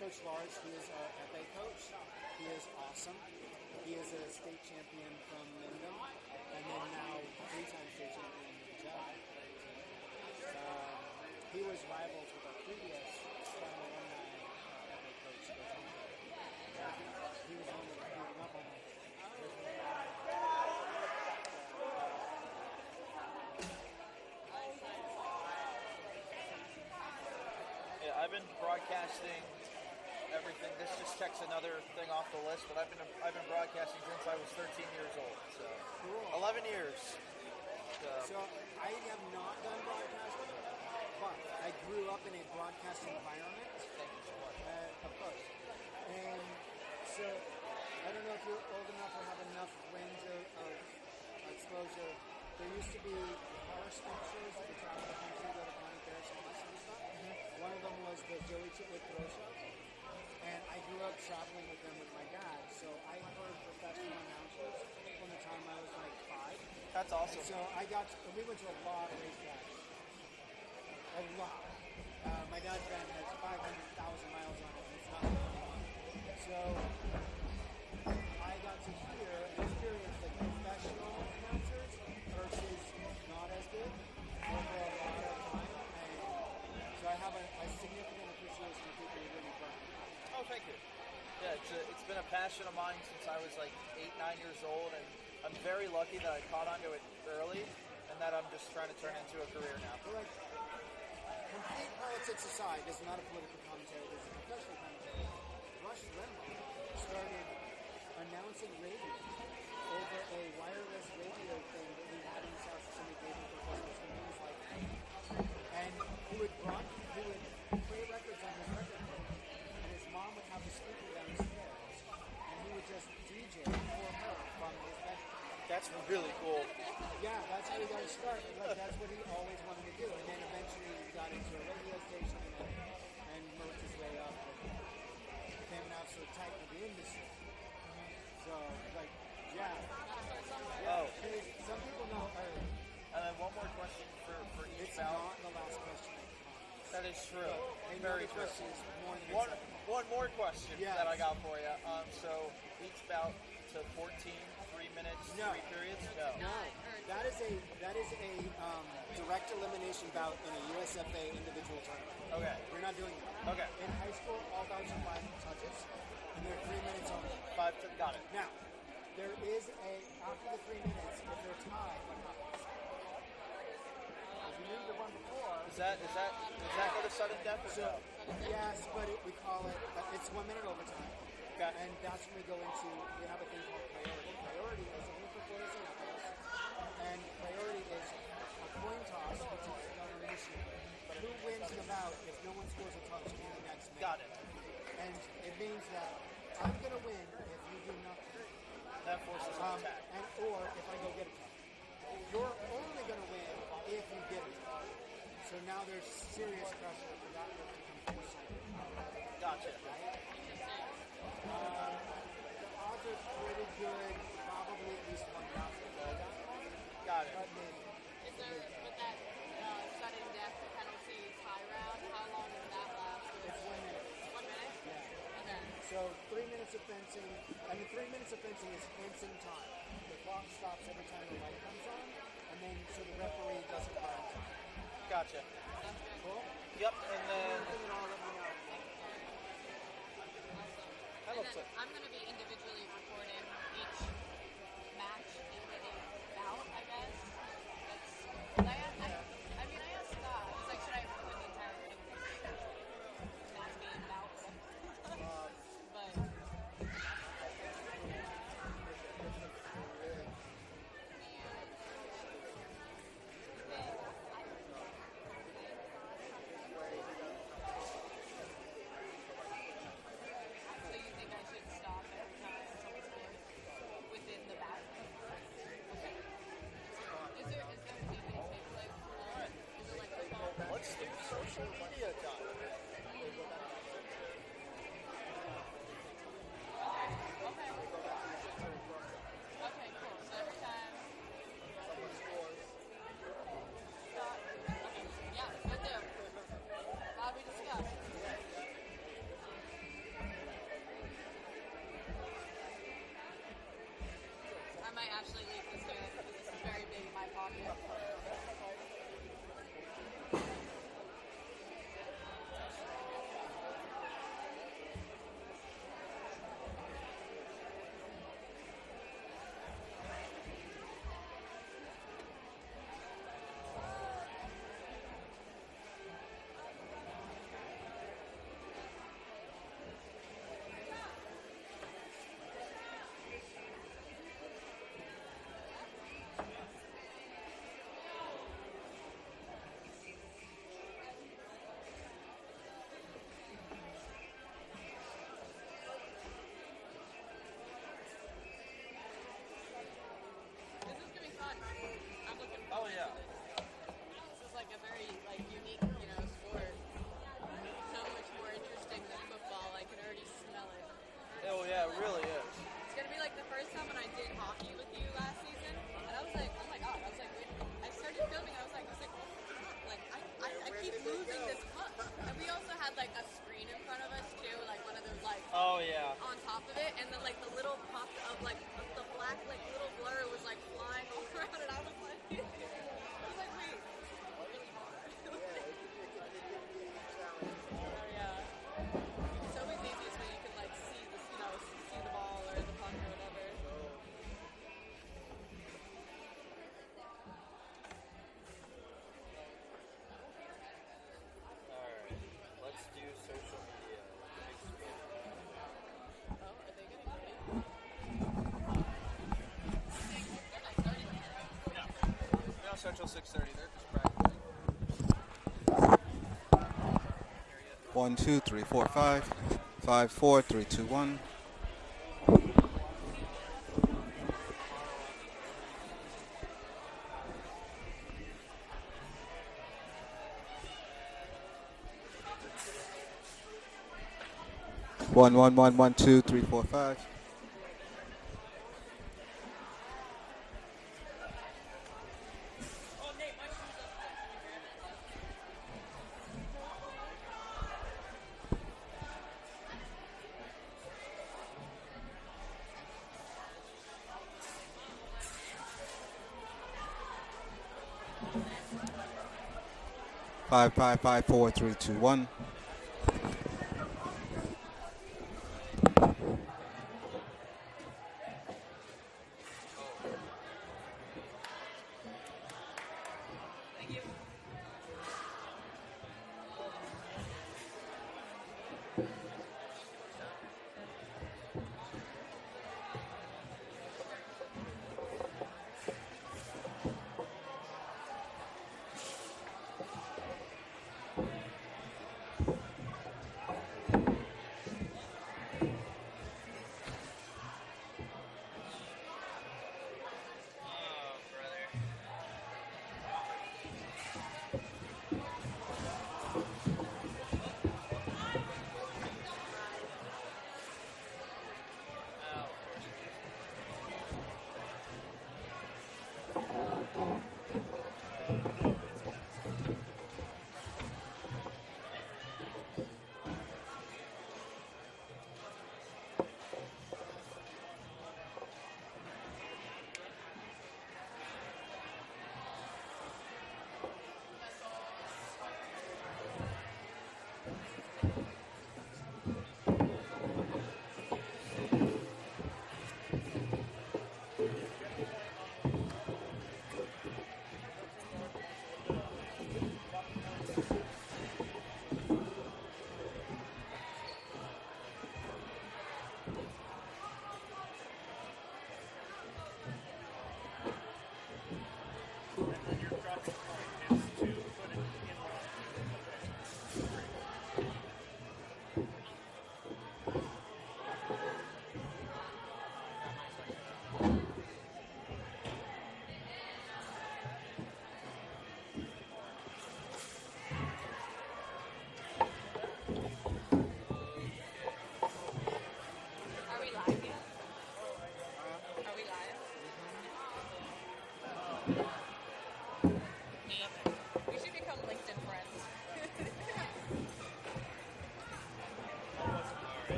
Coach Lars. He is our FA coach. He is awesome. He is a state champion from Wyndham, and then now three-time state champion in Chatham. He was rivals with our previous Chatham alumni FA coach, Coach Hunter. He was the one that was beating up on him. Yeah, I've been broadcasting everything. This just checks another thing off the list, but I've been broadcasting since I was 13 years old. So Cool. 11 years. So I have not done broadcasting, but I grew up in a broadcast environment. Thank you so much. Of course. And so I don't know if you're old enough or have enough range of exposure. There used to be car sponsors that would travel the country, go to County Fairs, all that sort of stuff. Mm-hmm. One of them was the Joey Chitwood Throw Show. And I grew up traveling with them with my dad. So I heard professional announcers from the time I was like 5. That's awesome. So we went to a lot of racetracks. A lot. My dad's band has 500,000 miles on it, and it's not fun. So I got to hear and experience the professional announcers versus not as good over a lot of time. And so I have a significant appreciation for people who really burn. Oh, thank you. Yeah, it's been a passion of mine since I was like 8, 9 years old, and I'm very lucky that I caught onto it early, and that I'm just trying to turn into a career now. Well, like, complete politics aside, this is not a political commentary, this is a professional commentary. Rush Limbaugh started announcing radio over a wireless radio thing that we had in South Sydney David for Christmas when he was like 8. And he would play records on his record player, and his mom would have the speaker downstairs, and he would just DJ for her from his bedroom. That's really cool. Yeah, that's how he got his start. Like, that's what he always wanted to do. And then eventually he got into a radio station and moved his way up and became an absolute titan of the industry. So, like, yeah. Oh. Some people know Earth. And then one more question for each It's bout. not the last question. That is true. Very Very true. question is more than One more question Yes. that I got for you. So each bout to 14, 3 minutes, No. 3 periods? No. No, that is a direct elimination bout in a USFA individual tournament. Okay. We're not doing that. Okay. In high school, all bouts are 5 touches, and they're 3 minutes only. Got it. Now, there is after the 3 minutes, if they're tied, what happens? If you knew the one before. Does that go to sudden death or no? Yes, but we call it, it's 1 minute overtime. Okay. And that's when we go into, we have a thing called priority. Priority is only for players and athletes. And priority is a coin toss, which is done on initiative. But who wins the bout if no one scores a touch in the next minute? Got it. And it means that I'm going to win if you do nothing. That forces an attack. Or if I go get a touch. You're only going to win if you get a touch. So now there's serious pressure for that to come force something. Gotcha. The odds are pretty good, probably at least 1,000. Got it. But maybe. Is there, with that sudden death penalty tie round, how long does that last? It's 1 minute. 1 minute? Yeah. Okay. So 3 minutes of fencing, 3 minutes of fencing is fencing time. The clock stops every time the light comes on, and then so the referee doesn't call time. Gotcha. Cool? Yep, and then Anything at all, let me know. I love to. I'm going to be individually recording each match in the bout, I guess. I asked Scott, he's like, should I record the entire match game bout? But so you think I should stop every time someone scores? actually leave this here because this is very big in my pocket. This is gonna be fun. I'm looking Oh, forward yeah. to this. This is like a very unique, sport. So much more interesting than football. I can already smell it. Oh, yeah, it really is. It's gonna be like the first time when I did hockey with you last season, and I was like, oh my god. I was like, wait. I started filming. I was like, I keep losing this puck. And we also had like a screen in front of us too, like one of those Oh, yeah. on top of it, and then like the little puck of like the black little blur was like flying all around, and I was like, wait, really hard. Oh yeah. It's always easiest when you can like see the see the ball or the puck or whatever. Alright, let's do social media. Oh, are they getting ready? They're not starting yet. No, Central 6:30. They're just practicing. 1, 2, 3, 4, 5. 5, 4, 3, 2, 1. One, one, one, one, two, three, four, five. Five, five, five, four, three, two, one. Thank you.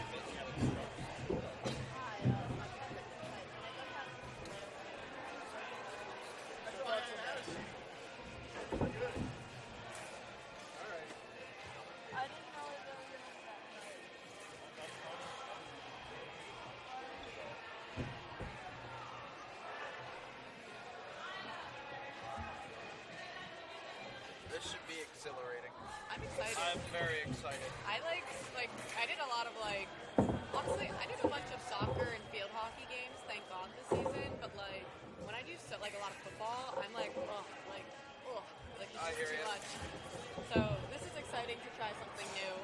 'Cause excited. I'm very excited. I I did a lot of honestly, I did a bunch of soccer and field hockey games, thank God, this season. But when I do a lot of football, I'm like, ugh, it's I just hear too ya. much. So this is exciting to try something new.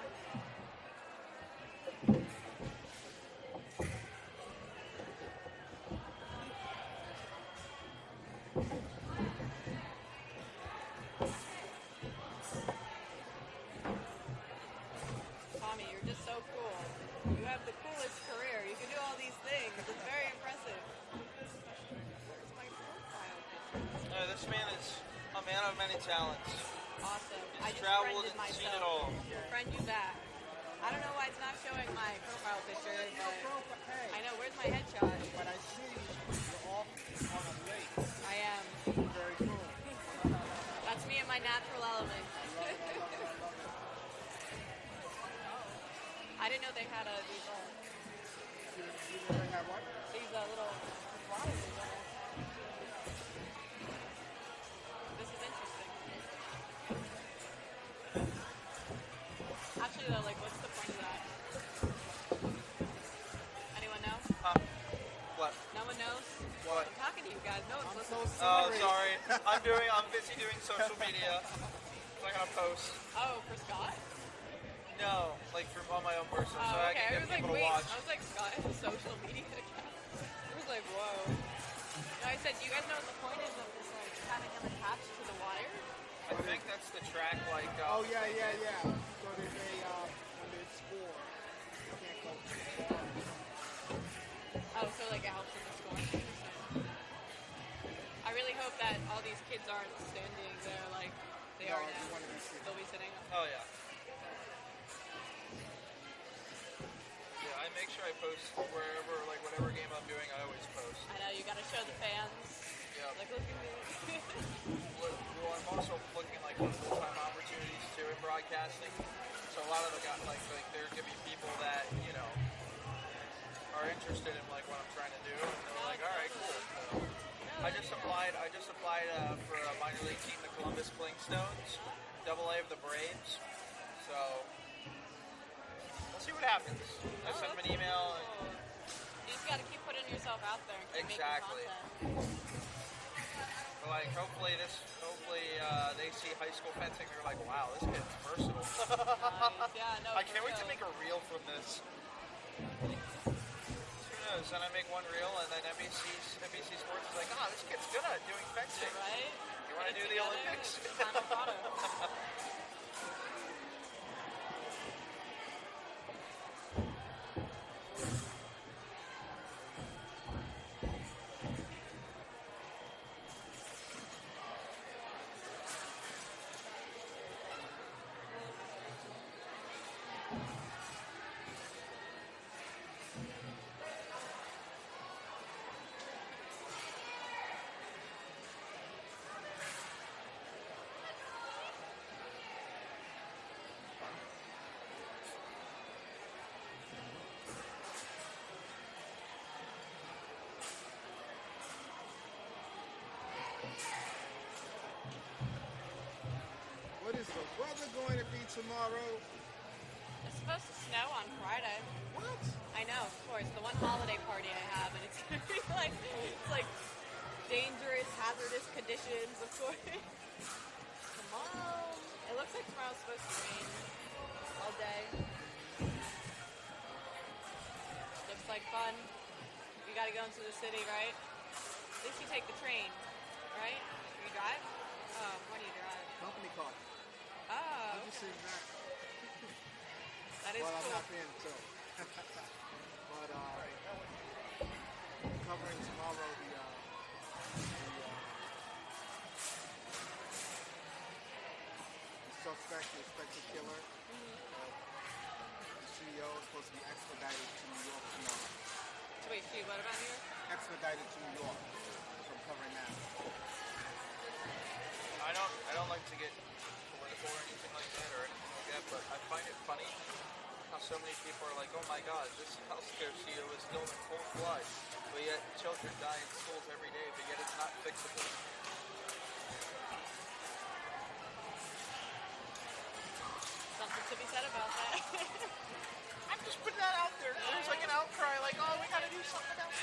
Tommy, you're just so cool. You have the coolest career. You can do all these things. It's very impressive. Where's my profile picture? This man is a man of many talents. Awesome. He's I just traveled friended and seen myself. it all. Friend you back. I don't know why it's not showing my profile picture, but I know. Where's my headshot? But I see you're off on a lake. I am. Very cool. That's me in my natural element. I didn't know they had these You never have what? little flyers. This is interesting. Actually, though, what's the point of that? Anyone know? What? No one knows? What? I'm talking to you guys. No one's I'm listening. so Oh, sorry. sorry. I'm busy doing social media. I'm not gonna post. Oh, for Scott? No, on my own personal, so Oh, I okay. can I get was like, people to wait. watch. I was like, Scott has a social media account. I was like, whoa. No, I said, do you guys know what the point is of this, having him attached to the wire? I think that's the track, Oh, yeah. So there's when there's score, you can't go too far. Oh, so it helps with the score. I really hope that all these kids aren't standing there like they No, are you now. want to be sitting. They'll be sitting. Oh yeah. Yeah, I make sure I post wherever, whatever game I'm doing, I always post. I know, you gotta show the fans. Yeah. Look at me. Well, I'm also looking for full-time opportunities too in broadcasting. So a lot of the guys, they're giving people that are interested in what I'm trying to do, and they're like, all right, cool. So, I just applied for a minor league team, the Columbus Clingstones, AA of the Braves. So we'll see what happens. I sent them an email. You just gotta keep putting yourself out there and keep Exactly. making content. Hopefully they see high school fencing. They're like, wow, this kid's versatile. Nice. Yeah, no, I for can't wait to real. make a reel from this. Who knows? Then I make one reel, and then NBC Sports is like, this kid's good at doing fencing. Right? You want to do the Olympics? Final product. What is the weather going to be tomorrow? It's supposed to snow on Friday. What? I know, of course. The one holiday party I have, and it's gonna be dangerous, hazardous conditions, of course. Tomorrow, it looks like tomorrow's supposed to rain all day. Looks like fun. You gotta go into the city, right? At least you take the train, right? You drive? Oh, when do you drive? Company car. Oh, I'm just seeing that. that is Well, I'm cool. not in, so. But covering tomorrow the suspect, the expected killer. The CEO is supposed to be extradited to New York tomorrow. So wait, Steve, what about here? Extradited to New York. So I'm covering that. I don't like to get political or anything like that but I find it funny how so many people are like, oh my god, this healthcare CEO is still in cold blood, but yet children die in schools every day, but yet it's not fixable. upset about that. I'm just putting that out there. There's like an outcry, like, oh, we gotta do something else.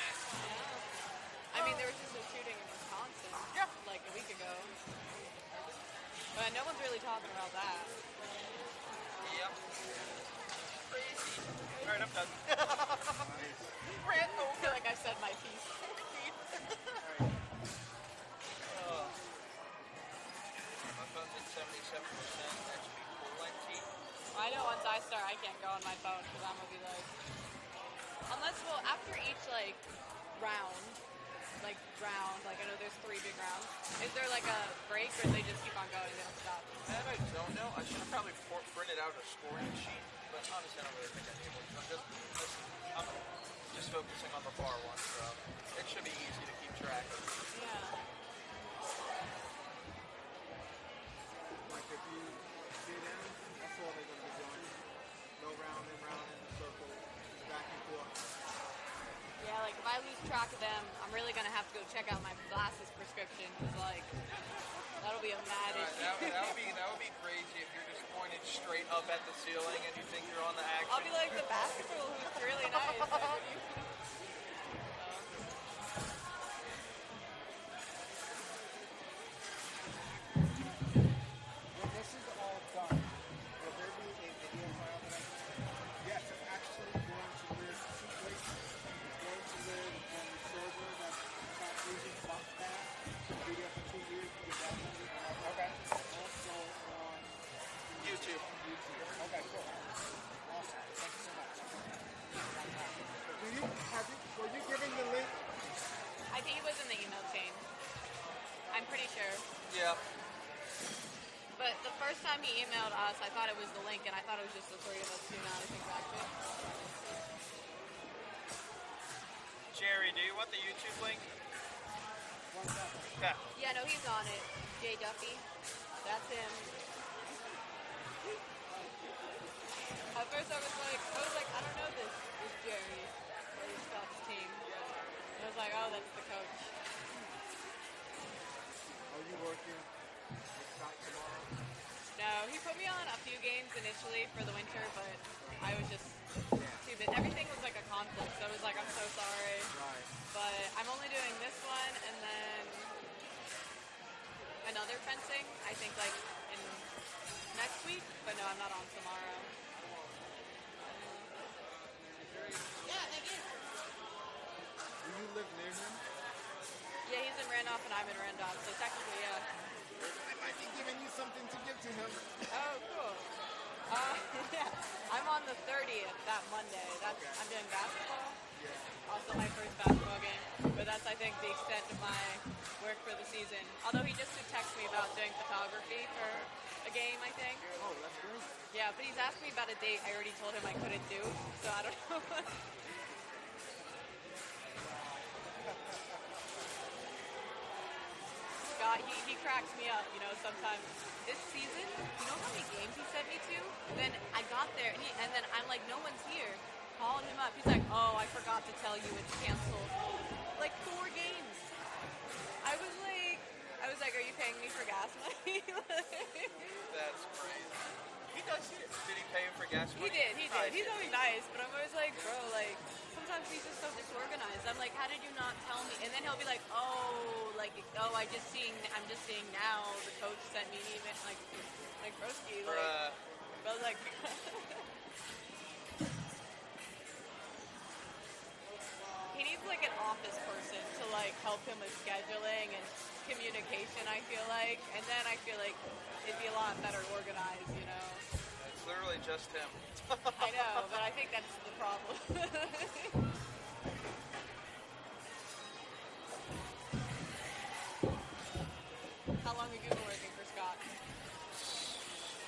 I mean, there was just a shooting in Wisconsin like a week ago. But no one's really talking about that. Yep. Crazy. All right, I'm done. Rant I over. feel like I said my piece. My phone's at 77%. That should be plenty. I know once I start, I can't go on my phone because I'm gonna be like, unless after each like round, like I know there's 3 big rounds. Is there like a break or they just keep on going? They don't stop. That I don't know. I should have probably printed out a scoring sheet, but honestly, I don't really think I need one. I'm just focusing on the far one, so it should be easy to keep track of. Yeah. Like if you see them, that's all they're going to be doing. Go round and round in the circle, back and forth. Yeah, like if I lose track of them, I'm really gonna have to go check out my glasses prescription. Cause like that'll be a mad issue. That would be crazy if you're just pointed straight up at the ceiling and you think you're on the action. I'll be like the basketball who's really nice. When this is all done, will there be a video file that I can send? Yes, it's actually going to live secretly. It's going to live on the server that's not using Foxpass. Video for 2 years, you can download it. Okay. Also on YouTube. Okay, cool. Awesome. Thank you so much. Were you given the link? I think it was in the email chain. I'm pretty sure. Yeah. But the first time he emailed us, I thought it was the link, and I thought it was just the 3 of us too. Now that I think back to it. Jerry, do you want the YouTube link? One second. Yeah. Yeah, no, he's on it. Jay Duffy. That's him. At first I was like, I don't know this Jerry or this Scott's team. And I was like, oh, that's the coach. Are you working with Scott tomorrow? No, he put me on a few games initially for the winter, but I was just too busy. Everything was like a conflict, so I was like, I'm so sorry. Right. But I'm only doing this one and then another fencing, I think like in next week, but no, I'm not on tomorrow. Yeah, thank you. Do you live near him? Yeah, he's in Randolph and I'm in Randolph, so technically, yeah. I might be giving you something to give to him. Oh, cool. Yeah, I'm on the 30th, that Monday. I'm doing basketball. Yeah. Also my first basketball game, but that's, I think, the extent of my work for the season. Although he just did text me about doing photography for a game, I think. Oh, that's great. Yeah, but he's asked me about a date I already told him I couldn't do, so I don't know. Scott, he cracks me up, you know, sometimes. This season, you know how many games he sent me to? Then I got there, and then I'm like, no one's here. Calling him up. He's like, oh, I forgot to tell you it's canceled. Like 4 games. I was like, are you paying me for gas money? That's crazy. He does. Did he pay him for gas money? He did. Nice. He's always nice, but I'm always like, bro, like, sometimes he's just so disorganized. I'm like, how did you not tell me? And then he'll be like, I'm just seeing now. The coach sent me an email, like broski, like. But I was like, he needs like an office person to like help him with scheduling and communication. I feel like, and then I feel like it'd be a lot better organized, you know. It's literally just him. I know, but I think that's the problem. How long have you been working for Scott?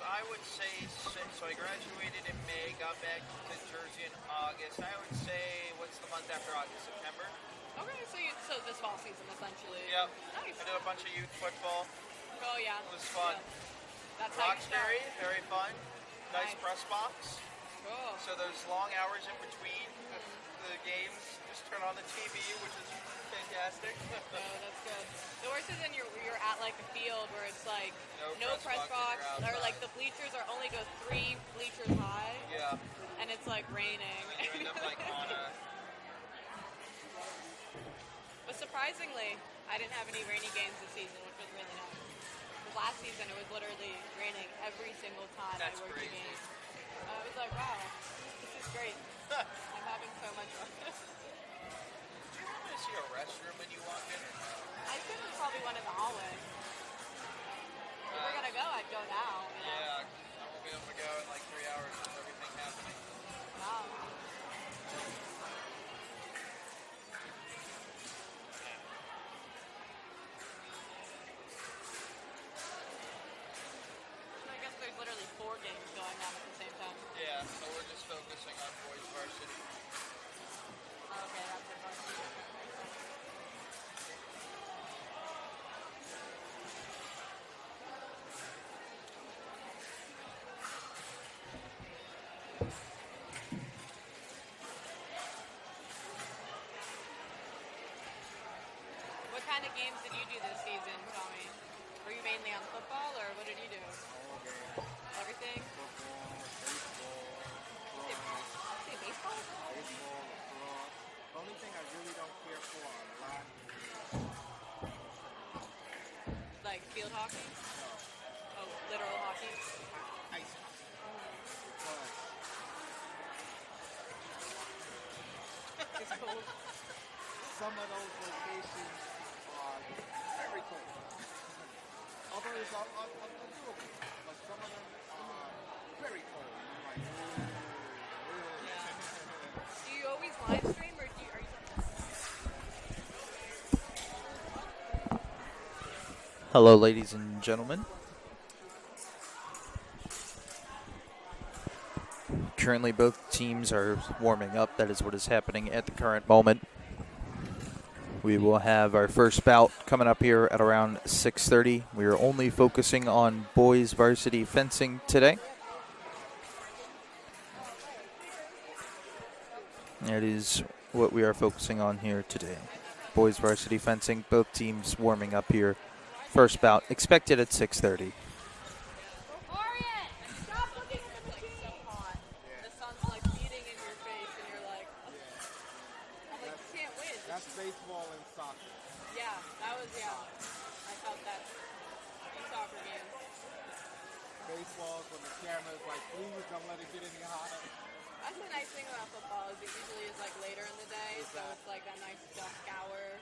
I would say 6. So I graduated in May, got back to Jersey in August. I would say, what's the month after August? September? Okay, so this fall season essentially. Yep. Nice. I did a bunch of youth football. Oh yeah. It was fun. Yeah. That's how you start. Roxbury, very fun. Nice Nice. press box. Cool. So those long hours in between the games, just turn on the TV, which is fantastic. No, that's good. The worst is when you're at like a field where it's like No press press box, box, and or you're like outside. the bleachers are only go 3 bleachers high, Yeah. and it's like raining. You end up like on a. But surprisingly, I didn't have any rainy games this season, which was really nice. 'Cause last season it was literally raining every single time That's I worked crazy. a game. I was like, wow, this is great. I'm having so much fun. Did you happen to see a restroom when you walked in? Or no? I think it was probably one in the hallway. If we're gonna go, I'd go now. You know? Yeah, I won't be able to go in like 3 hours with everything happening. Wow. So I guess there's literally 4 games going on at the same time. Yeah, so we're just focusing on boys varsity. Okay, that's it. What kind of games did you do this season, Tommy? Were you mainly on football, or what did you do? All game. Everything? Football, baseball, Say baseball? baseball, lacrosse. The only thing I really don't care for a lot Like field hockey? no, Oh, literal hockey? ice hockey. Because It's cold. some of those locations are very cold. Others are doable, but some of them are very cold. And I'm like, ooh. Yeah. Do you always live stream, or are you? Hello, ladies and gentlemen. Currently, both teams are warming up. That is what is happening at the current moment. We will have our first bout coming up here at around 6:30. We are only focusing on boys varsity fencing today. That is what we are focusing on here today. Boys varsity fencing, both teams warming up here. First bout expected at 6:30. Stop looking at the machine. Like so hot. The sun's like beating in your face, and you're like, I'm like, you can't win. That's baseball and soccer. Yeah, that was I felt that. Soccer games. Baseball's when the camera's like, please don't let it get any hotter. That's the nice thing about football is it usually is like later in the day, so it's like that nice dusk hour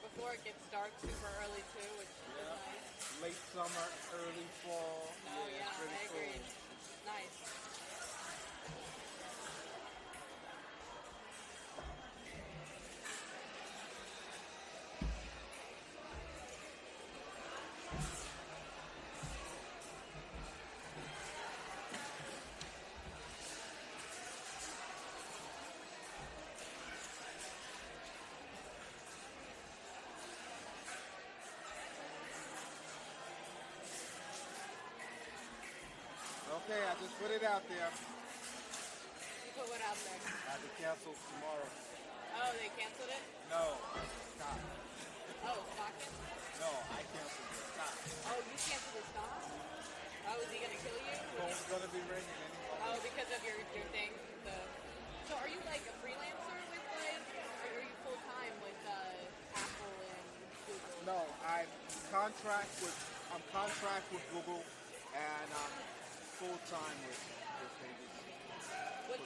before it gets dark super early too, which is nice. Late summer, early fall. Oh yeah, it's pretty I agree. cool. Nice. Okay, I just put it out there. You put what out there? I have to cancel tomorrow. Oh, they canceled it? No, stop. Oh, Stockton? No, I canceled it. Stop. Oh, you canceled the stock? Oh, is he gonna kill you? Phone's gonna be ringing anyway. Oh, because of your thing? So are you like a freelancer with like, or are you full time with Apple and Google? No, I'm contract with Google, and I'm full time with this agency. What's,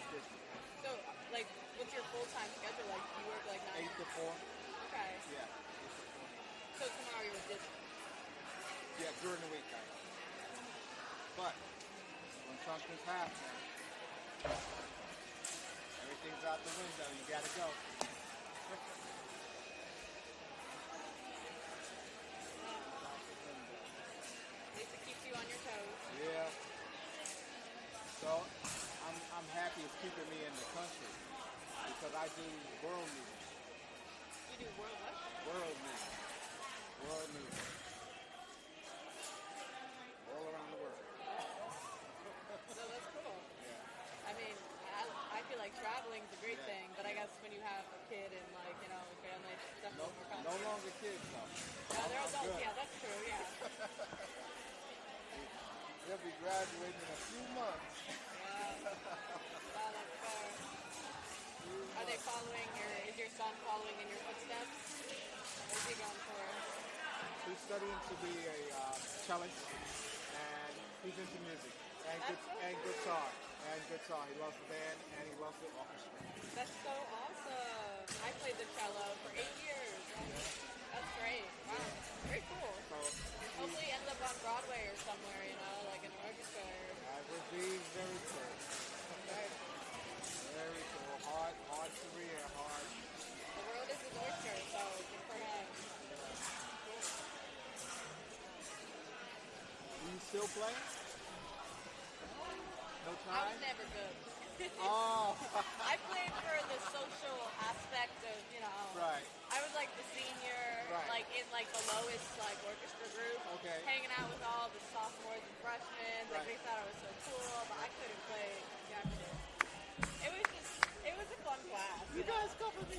so, like, what's your full time schedule like? Do you work like 9 8 to 4. Okay. Yeah. So tomorrow you're with Disney. Yeah, during the week, guys. But when something's happening, everything's out the window. You gotta go. At least it keeps you on your toes. Yeah. So I'm happy it's keeping me in the country because I do world news. You do world what? World news. World news. All around the world. So that's cool. Yeah. like traveling's a great thing, but I guess when you have a kid and like, you know, family, it's definitely more No complicated. longer kids, though. No, they're adults. Good. Yeah, that's true. Yeah. They'll be graduating in a few months. Yeah. Wow, that's fair. Are they following is your son following in your footsteps? What is he going for? He's studying to be a cellist, and he's into music and, That's so and cool. guitar. He loves the band and he loves the orchestra. That's so awesome. I played the cello for 8 years. That's great. Wow. Very cool. So Hopefully he ends up on Broadway or somewhere, you know, like in an orchestra. that would be very cool. Very cool. Very cool. Hard career. Hard. The world is his oyster, so good for him. Do you still play? No I time? was never good. Oh, I played for the social aspect of, you know, right. I was like the senior, Right. like in like the lowest like orchestra group, Okay. hanging out with all the sophomores and freshmen. Like Right. they thought I was so cool, but I couldn't play jack shit. It was a fun class. You know? guys cover me.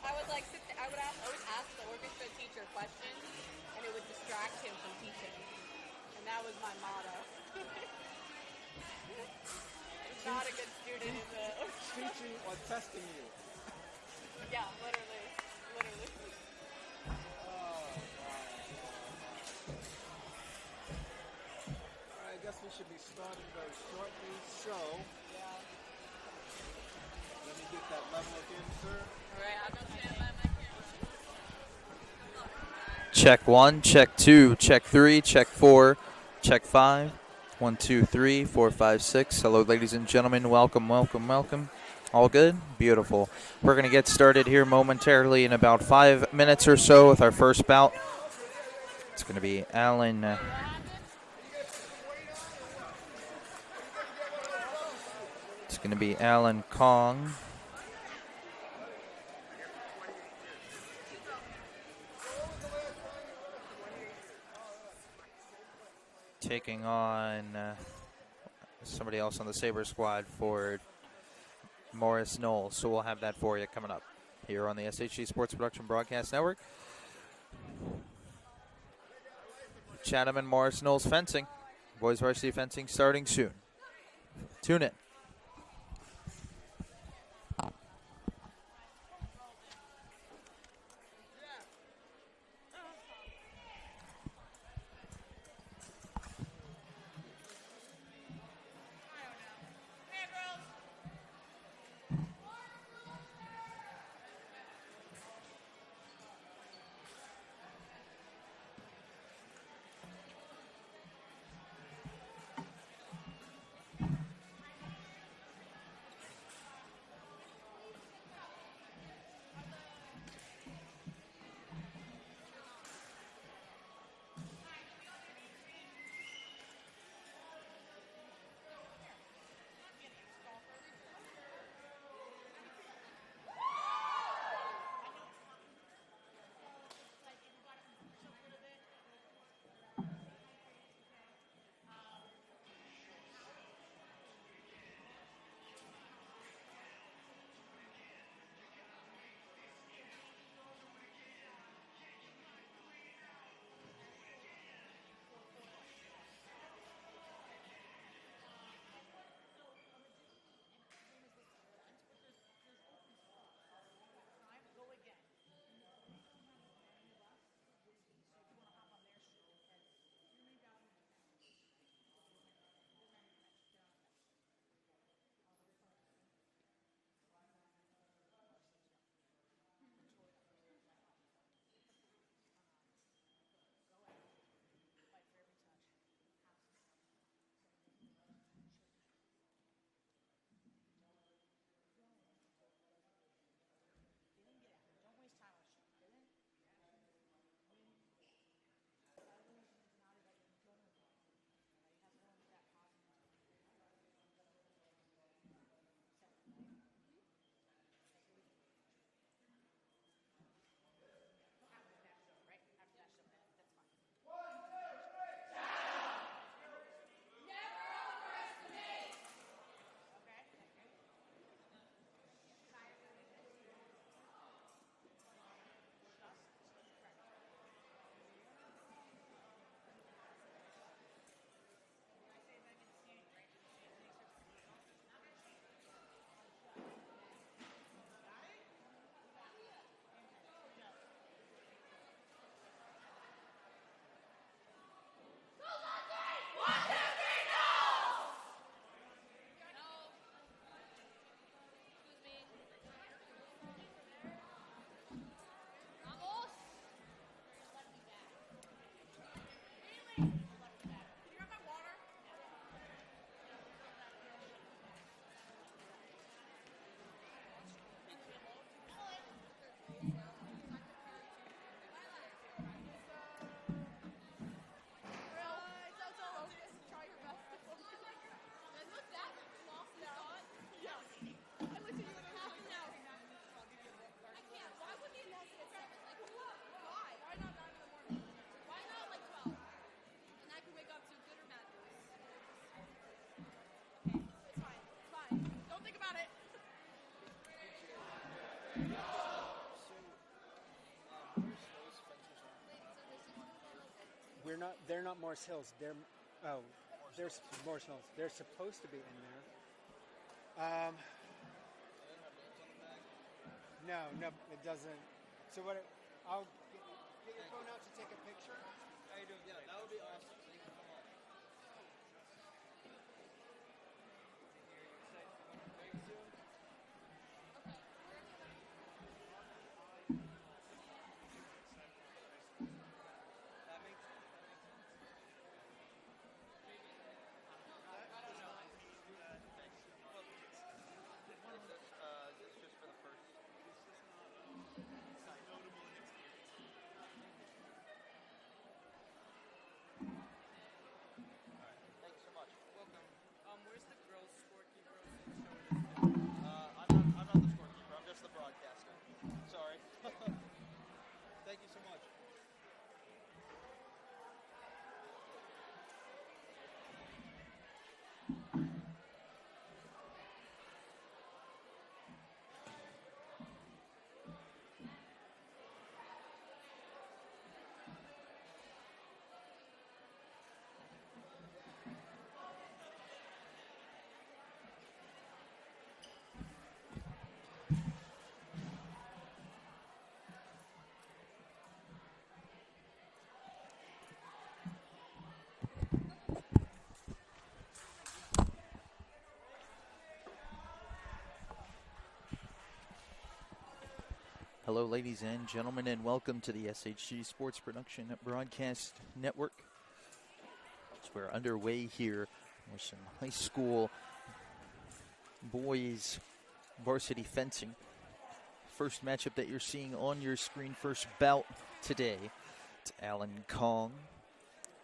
I would like always ask the orchestra teacher questions, and it would distract him from teaching, and that was my motto. Not a good student in the orchestra. Teaching or testing you. Yeah, literally. I guess we should be starting very shortly. So, Yeah. let me get that level again, sir. All right, I'll go stand by my camera. Check 1, check 2, check 3, check 4, check 5. 1, 2, 3, 4, 5, 6. Hello, ladies and gentlemen. Welcome. All good? Beautiful. We're going to get started here momentarily in about 5 minutes or so with our first bout. It's going to be Alan. It's going to be Alan Kong taking on somebody else on the Sabre squad for Morris Knolls. So we'll have that for you coming up here on the SHG Sports Production Broadcast Network. Chatham and Morris Knolls fencing. Boys varsity fencing starting soon. Tune in. They're not Morse Hills. There's Morse Hills. They're supposed to be in there. No, it doesn't. So I'll get your phone out to take a picture. How you doing? Yeah, that would be awesome. So you can come on. Very soon. That makes sense. It's just for the first. Thanks so much. Welcome. Where's the girls' scorekeeper? I'm not the scorekeeper. I'm just the broadcaster. Sorry. Thank you so much. Hello, ladies and gentlemen, and welcome to the SHG Sports Production Broadcast Network. We're underway here with some high school boys varsity fencing. First matchup that you're seeing on your screen, first bout today. It's Alan Kong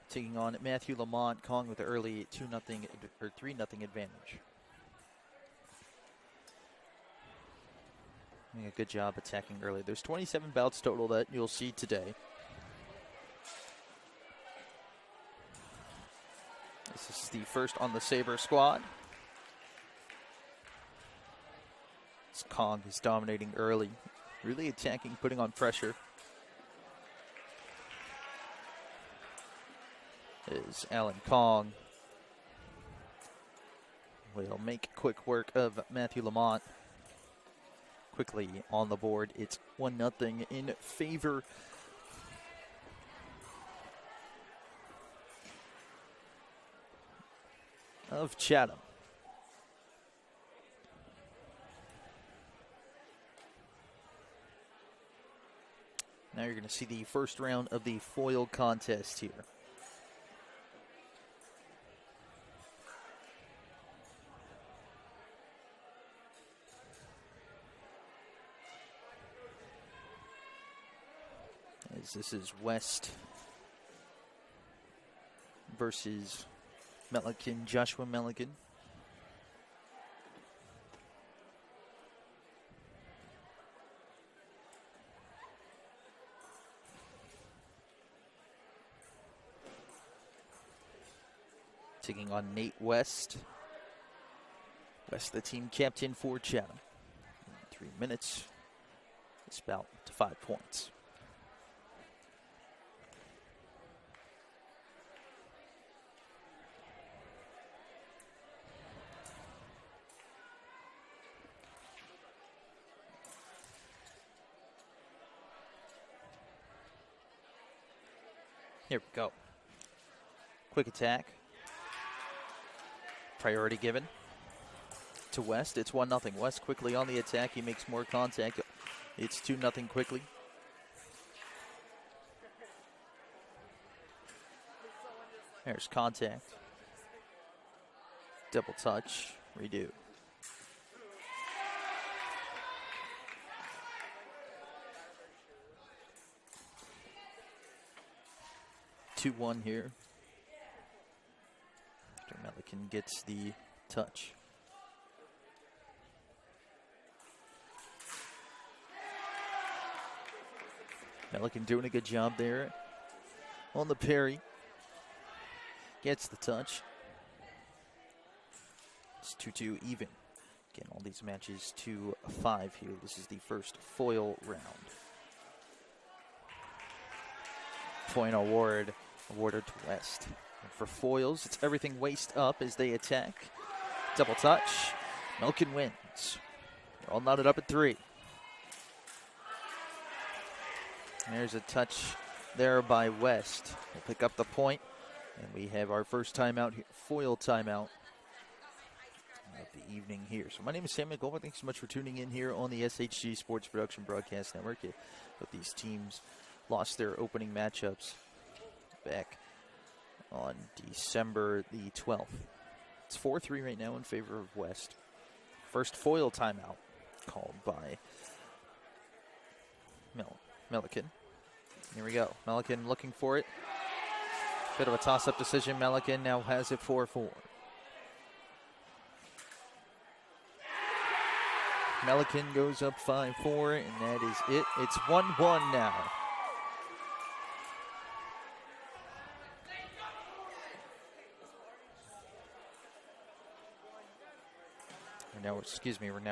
taking on Matthew Lamont. Kong with the early 2-0 or 3-0 advantage. Doing a good job attacking early. There's 27 bouts total that you'll see today. This is the first on the Sabre squad. This Kong is dominating early, really attacking, putting on pressure. Is Alan Kong. Will make quick work of Matthew Lamont. Quickly on the board, it's 1-0 in favor of Chatham. Now you're going to see the first round of the foil contest here. As this is West versus Melican, Joshua Melican. Taking on Nate West. West, the team captain for Chatham. 3 minutes. It's about to 5 points. Here we go. Quick attack. Priority given to West. It's 1-0. West quickly on the attack. He makes more contact. It's 2-0 quickly. There's contact. Double touch. Redo. Two-one here. After Melican gets the touch. Melican doing a good job there on the parry. Gets the touch. It's 2-2 even. Again, all these matches 2-5 here. This is the first foil round. Point award awarded to West. And for foils, it's everything waist up as they attack. Double touch. Melkin wins. They're all knotted up at 3. There's a touch there by West. We'll pick up the point, and we have our first timeout here, foil timeout of the evening here. So my name is Sam McGoldberg. Thanks so much for tuning in here on the SHG Sports Production Broadcast Network. But these teams lost their opening matchups back on December the 12th. It's 4-3 right now in favor of West. First foil timeout called by Melican. Here we go. Melican looking for it. Bit of a toss-up decision. Melican now has it 4-4. Melican goes up 5-4, and that is it. It's 1-1 now.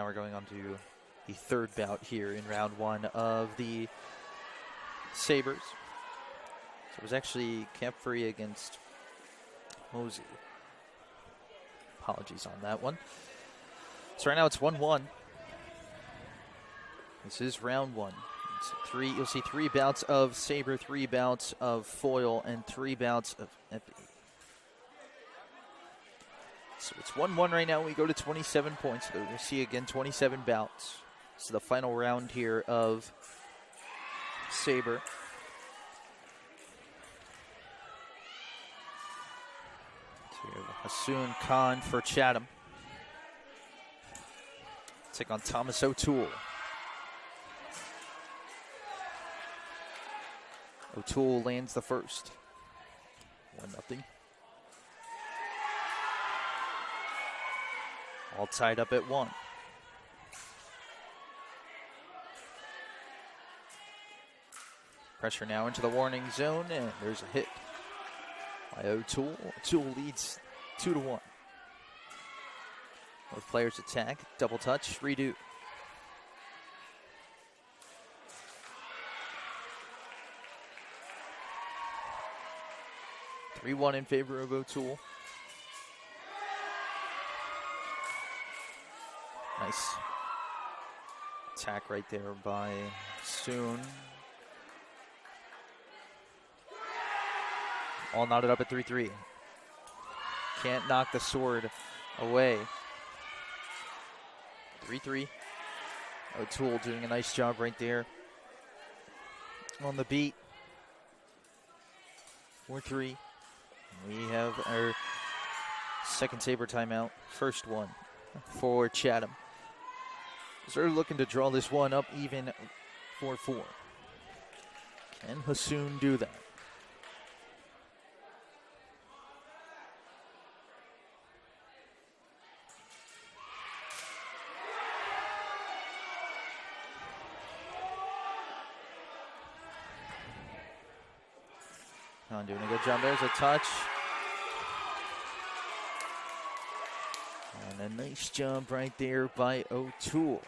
We're going on to the third bout here in round 1 of the Sabres. So it was actually Campfrey against Mosey. Apologies on that one. So right now it's 1-1. This is round 1. You'll see 3 bouts of Sabre, 3 bouts of foil, and 3 bouts of Epi. So it's 1-1 right now. We go to 27 points. So we'll see again 27 bouts. So the final round here of Sabre. So Hassoun Khan for Chatham. Take on Thomas O'Toole. O'Toole lands the first. 1-0. All tied up at 1. Pressure now into the warning zone, and there's a hit by O'Toole. O'Toole leads 2-1. Both players attack, double touch, redo. (3-1) in favor of O'Toole. Nice attack right there by Soon. All knotted up at 3-3. Can't knock the sword away. 3-3. O'Toole doing a nice job right there on the beat. 4-3. We have our second Sabre timeout. First one for Chatham. So they're looking to draw this one up even 4-4. Can Hassoun do that? Doing a good job. There's a touch. And a nice job right there by O'Toole.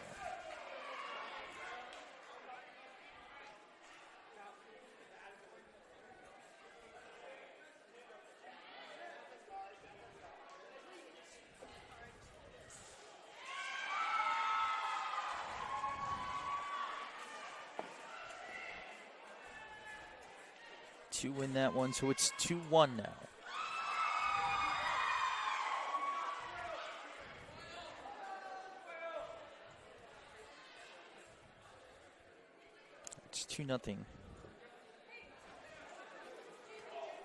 To win that one, so it's 2-1 now. It's 2-0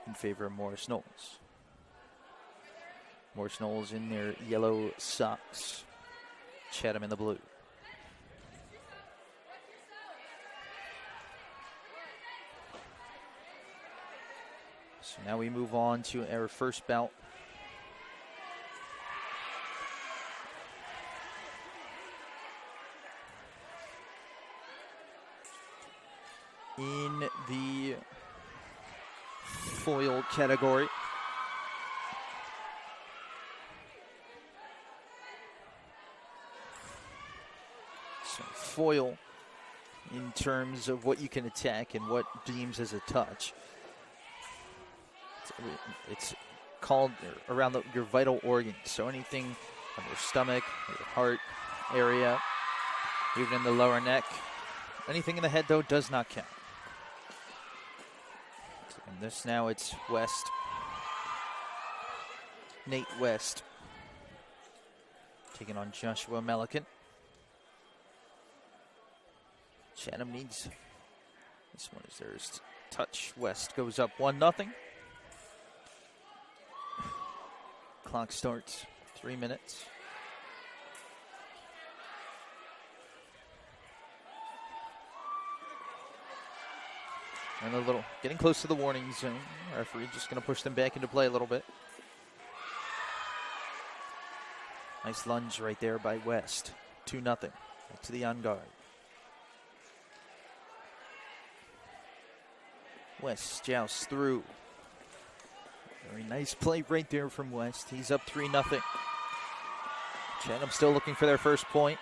in favor of Morris Knolls. Morris Knolls in their yellow socks. Chatham in the blue. So now we move on to our first bout. In the foil category. So foil in terms of what you can attack and what deems as a touch. It's called around your vital organs. So anything on your stomach, or your heart area, even in the lower neck. Anything in the head, though, does not count. And this now, it's West. Nate West taking on Joshua Melican. Chatham needs this one is theirs. Touch. West goes up 1-0. Clock starts. 3 minutes. And a little getting close to the warning zone. Referee just going to push them back into play a little bit. Nice lunge right there by West. 2-0. Back to the on guard. West jousts through. Very nice play right there from West. He's up 3-0. Chatham still looking for their first point.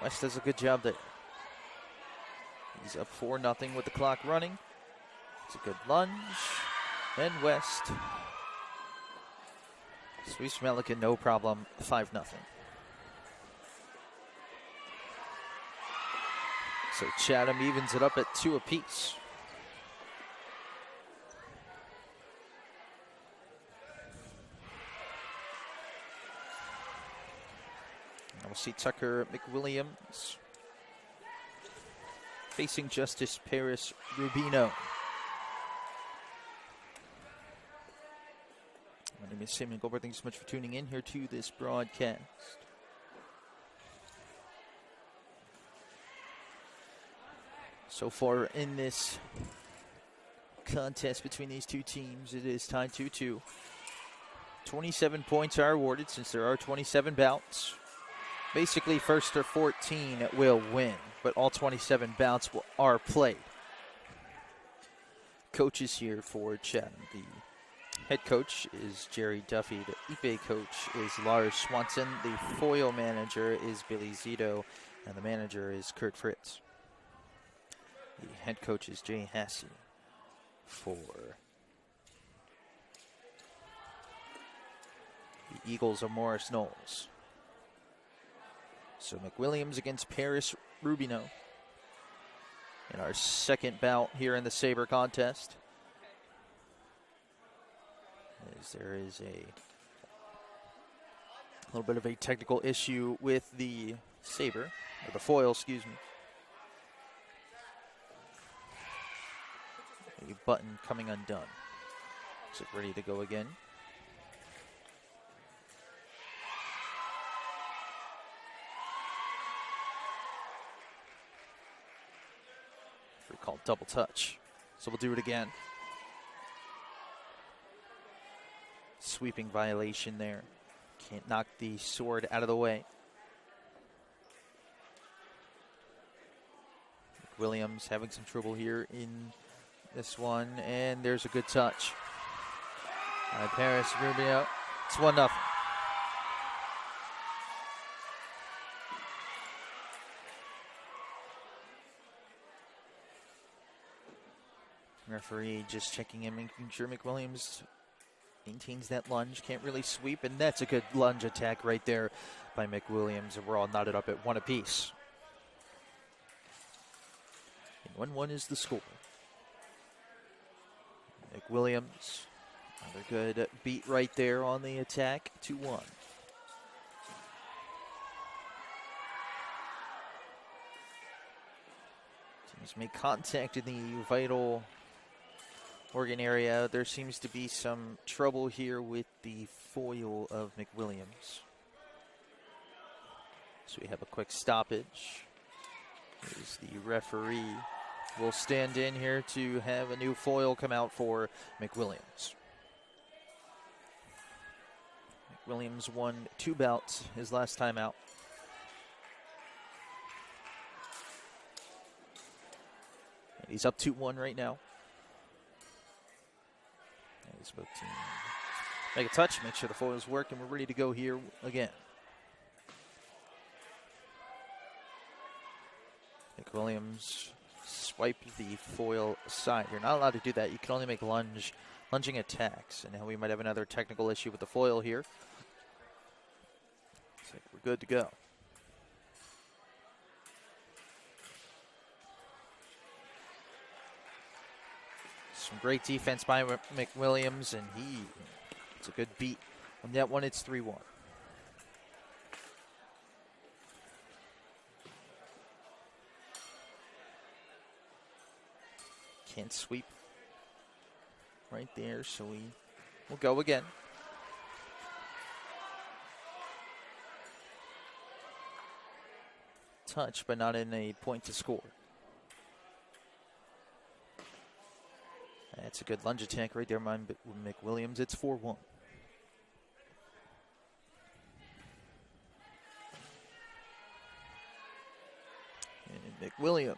West does a good job there. He's up 4-0 with the clock running. It's a good lunge. And West sweeps Melican, no problem, 5-0. So Chatham evens it up at 2 apiece. Now we'll see Tucker McWilliams facing Justice Paris Rubino. My name is Simon Goldberg. Thank you so much for tuning in here to this broadcast. So far in this contest between these two teams, it is tied 2-2. 27 points are awarded since there are 27 bouts. Basically, first to 14 will win, but all 27 bouts are played. Coaches here for Chatham. The head coach is Jerry Duffy. The Ipe coach is Lars Swanson. The foil manager is Billy Zito, and the manager is Kurt Fritz. The head coach is Jay Hassey for the Eagles of Morris Knolls. So McWilliams against Paris Rubino in our second bout here in the Sabre contest. As there is a little bit of a technical issue with the Sabre, or the foil, excuse me. A button coming undone. Is it ready to go again? We call double touch. So we'll do it again. Sweeping violation there. Can't knock the sword out of the way. Williams having some trouble here in this one, and there's a good touch. Paris Rubio. It's 1-0. Referee just checking in, making sure McWilliams maintains that lunge. Can't really sweep, and that's a good lunge attack right there by McWilliams, and we're all knotted up at 1 apiece. And 1-1 is the score. McWilliams, another good beat right there on the attack, 2-1. Teams make contact in the vital organ area. There seems to be some trouble here with the foil of McWilliams. So we have a quick stoppage. Here's the referee. Will stand in here to have a new foil come out for McWilliams. McWilliams won 2 bouts his last time out. And he's up 2-1 right now. And he's both teams make a touch, make sure the foils work, and we're ready to go here again. McWilliams swipe the foil aside. You're not allowed to do that. You can only make lunging attacks. And now we might have another technical issue with the foil here. Looks like we're good to go. Some great defense by McWilliams, and it's a good beat. On that one, it's 3-1. Can't sweep right there, so we'll go again. Touch, but not in a point to score. That's a good lunge attack right there by McWilliams. It's 4-1. And McWilliams.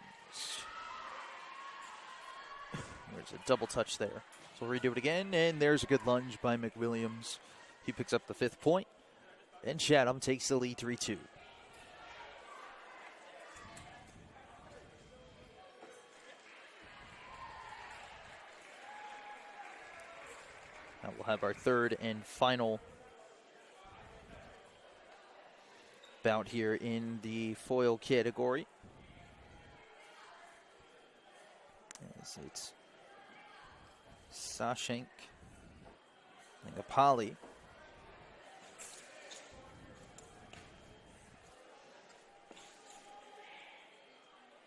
There's a double touch there. So we'll redo it again, and there's a good lunge by McWilliams. He picks up the 5th point, and Chatham takes the lead 3-2. Now we'll have our third and final bout here in the foil category. As it's Sashenk and Apali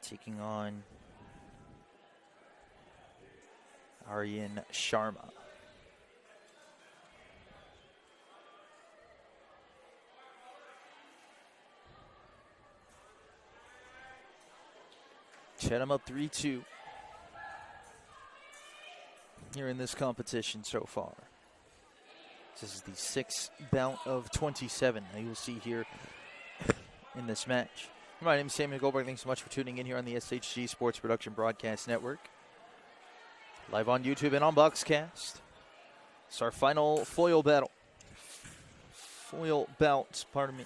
taking on Aryan Sharma. Chatham up 3-2 here in this competition so far. This is the 6th bout of 27 that you'll see here in this match. My name is Samuel Goldberg. Thanks so much for tuning in here on the SHG Sports Production Broadcast Network. Live on YouTube and on Boxcast. It's our final foil battle. Foil bout, pardon me.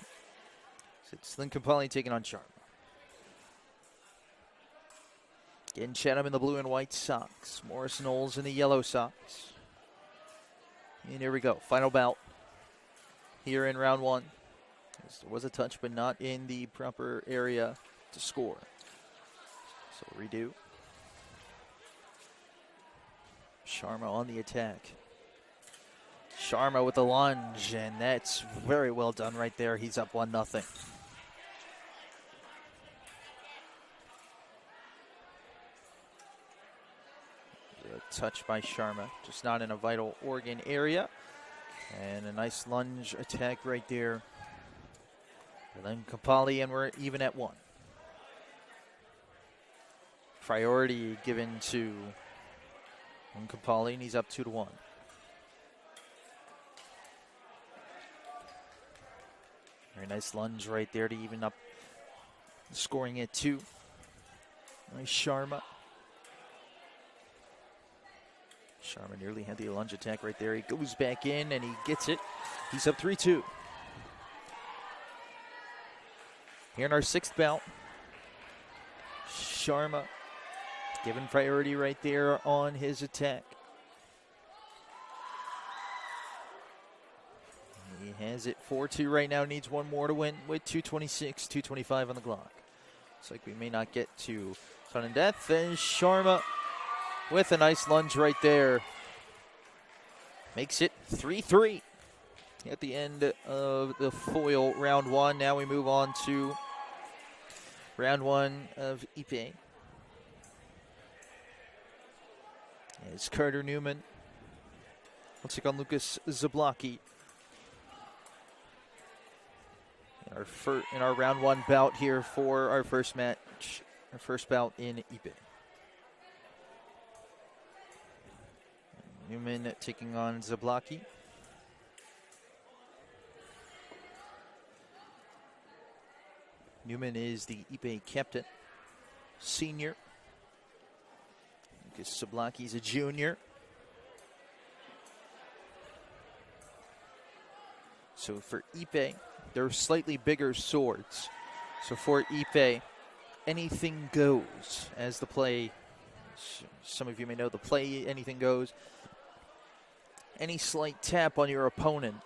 It's Lincoln Poly taking on Sharma. Again, Chatham in the blue and white socks. Morris Knolls in the yellow socks. And here we go. Final bout here in round 1. There was a touch, but not in the proper area to score. So redo. Sharma on the attack. Sharma with the lunge, and that's very well done right there. He's up 1-0. Touch by Sharma, just not in a vital organ area. And a nice lunge attack right there. And then Kapali, and we're even at 1. Priority given to Kapali, and he's up 2-1. Very nice lunge right there to even up, scoring at 2. Nice Sharma. Sharma nearly had the lunge attack right there. He goes back in and he gets it. He's up 3-2. Here in our 6th bout, Sharma given priority right there on his attack. He has it 4-2 right now. Needs one more to win with 2:26, 2:25 on the clock. Looks like we may not get to sudden death. And Sharma with a nice lunge right there. Makes it 3-3 at the end of the foil round 1. Now we move on to round 1 of Ipe. It's Carter Newman. We'll take on Lucas Zablocki. In our round 1 bout here for our first match, our first bout in Ipe. Newman taking on Zablocki. Newman is the Ipe captain, senior. Lucas Zablocki's a junior. So for Ipe, they're slightly bigger swords. So for Ipe, anything goes as the play. Some of you may know the play anything goes. Any slight tap on your opponent,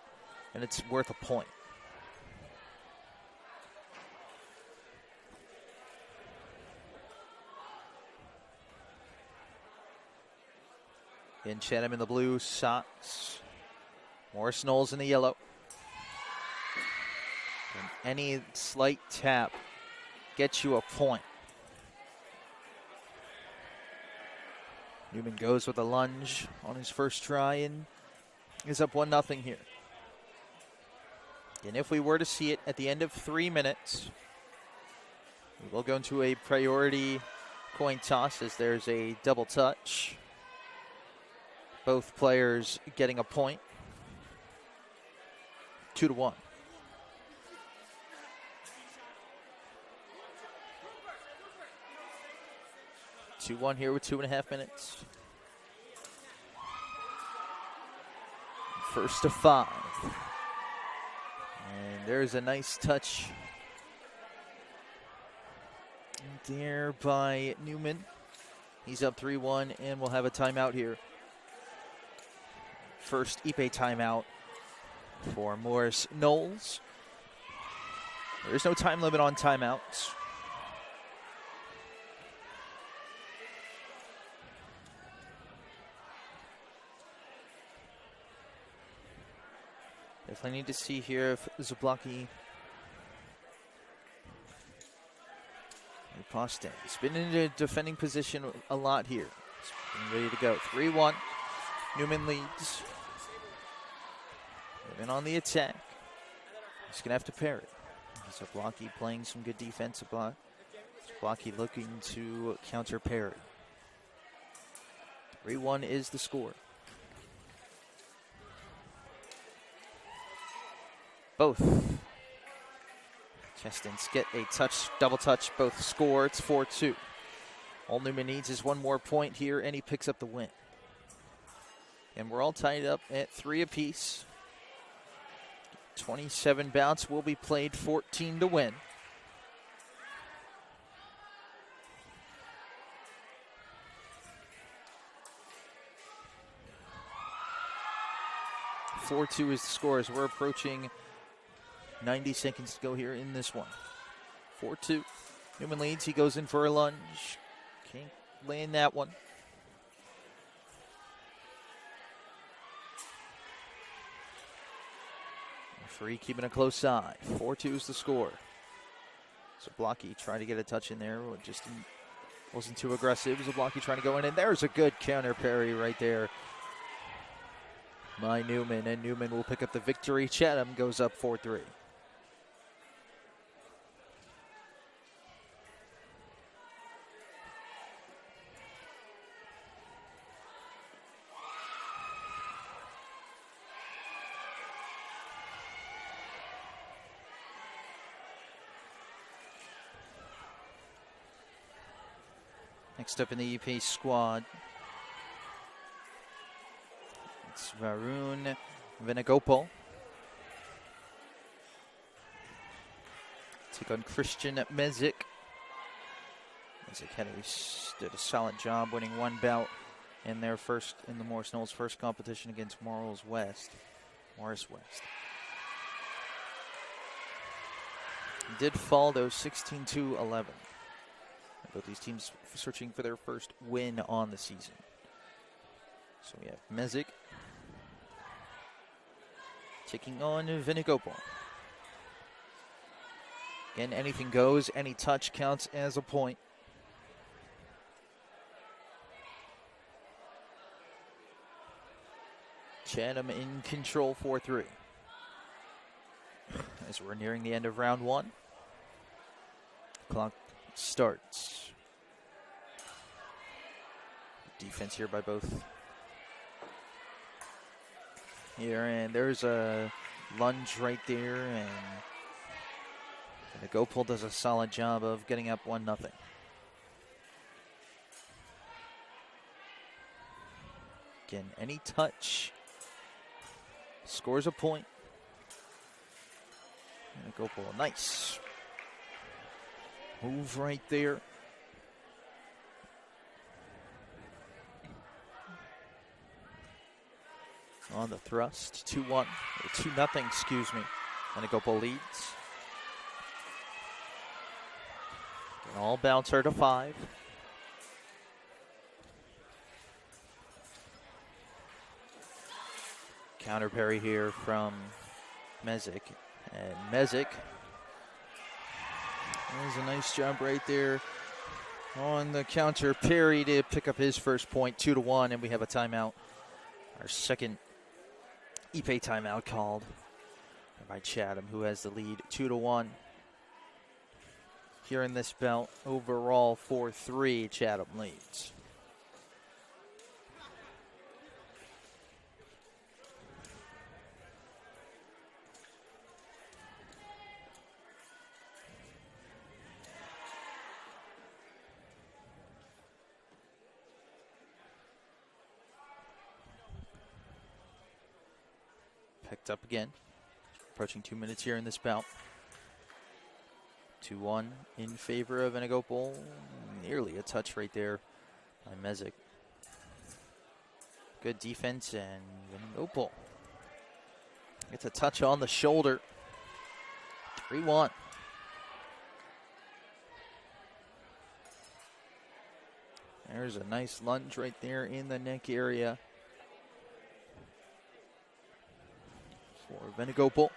and it's worth a point. In Chatham in the blue socks. Morris Knolls in the yellow. And any slight tap gets you a point. Newman goes with a lunge on his first try and is up 1-0 here. And if we were to see it at the end of 3 minutes, we will go into a priority coin toss as there's a double touch. Both players getting a point. 2-1. Two-one here with 2.5 minutes. First to 5. And there's a nice touch there by Newman. He's up 3-1 and we'll have a timeout here. First Ipe timeout for Morris Knolls. There is no time limit on timeouts. Definitely need to see here if Zablocki Riposte. He's been in a defending position a lot here. He's been ready to go. 3-1. Newman leads. Newman on the attack. He's going to have to pair it. Zablocki playing some good defense. Zablocki looking to counter parry. 3-1 is the score. Both Chestons get a touch, double touch, both score. It's 4-2. All Newman needs is one more point here, and he picks up the win. And we're all tied up at 3 apiece. 27 bouts will be played, 14 to win. (4-2) is the score as we're approaching 90 seconds to go here in this one. 4-2. Newman leads. He goes in for a lunge. Can't land that one. Referee keeping a close eye. 4-2 is the score. Zablocki trying to get a touch in there. Just wasn't too aggressive. Zablocki trying to go in. And there's a good counter parry right there by Newman. And Newman will pick up the victory. Chatham goes up 4-3. Next up in the EP squad, it's Varun Venagopal. Take on Christian Mezic. Mezic did a solid job winning one bout in their first, in the Morris Knolls' first competition against Morris West. He did fall though 16-11. Both these teams searching for their first win on the season. So we have Mezic taking on Venagopal. Again, anything goes. Any touch counts as a point. Chatham in control 4-3. As we're nearing the end of round one. Clock starts. Defense here by both. Here, and there's a lunge right there, and Gopal does a solid job of getting up 1-0. Again, any touch scores a point. And Gopal, nice. Move right there. On the thrust, 2-1, 2-0, excuse me. Venegopo leads. And all bouts are to 5. Counter parry here from Mezek. And Mezek, there's a nice job right there on the counter parry to pick up his first point, 2-1, and we have a timeout. Our second Ipe timeout called by Chatham, who has the lead 2-1. Here in this bout, overall 4-3, Chatham leads. Picked up again. Approaching 2 minutes here in this bout. 2-1 in favor of Venegopo. Nearly a touch right there by Mezek. Good defense, and Venegopo gets a touch on the shoulder. 3-1. There's a nice lunge right there in the neck area for Venegopo.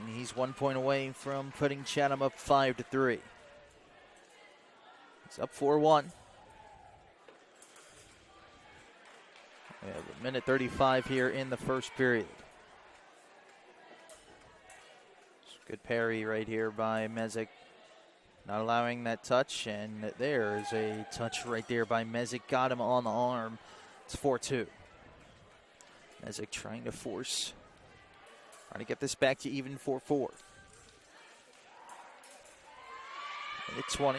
And he's 1 point away from putting Chatham up 5-3. He's up 4-1. We have a minute 35 here in the first period. Good parry right here by Mezek. Not allowing that touch, and there's a touch right there by Mezek. Got him on the arm. It's 4-2. Mezek trying to force. Trying to get this back to even 4-4. Minute 20.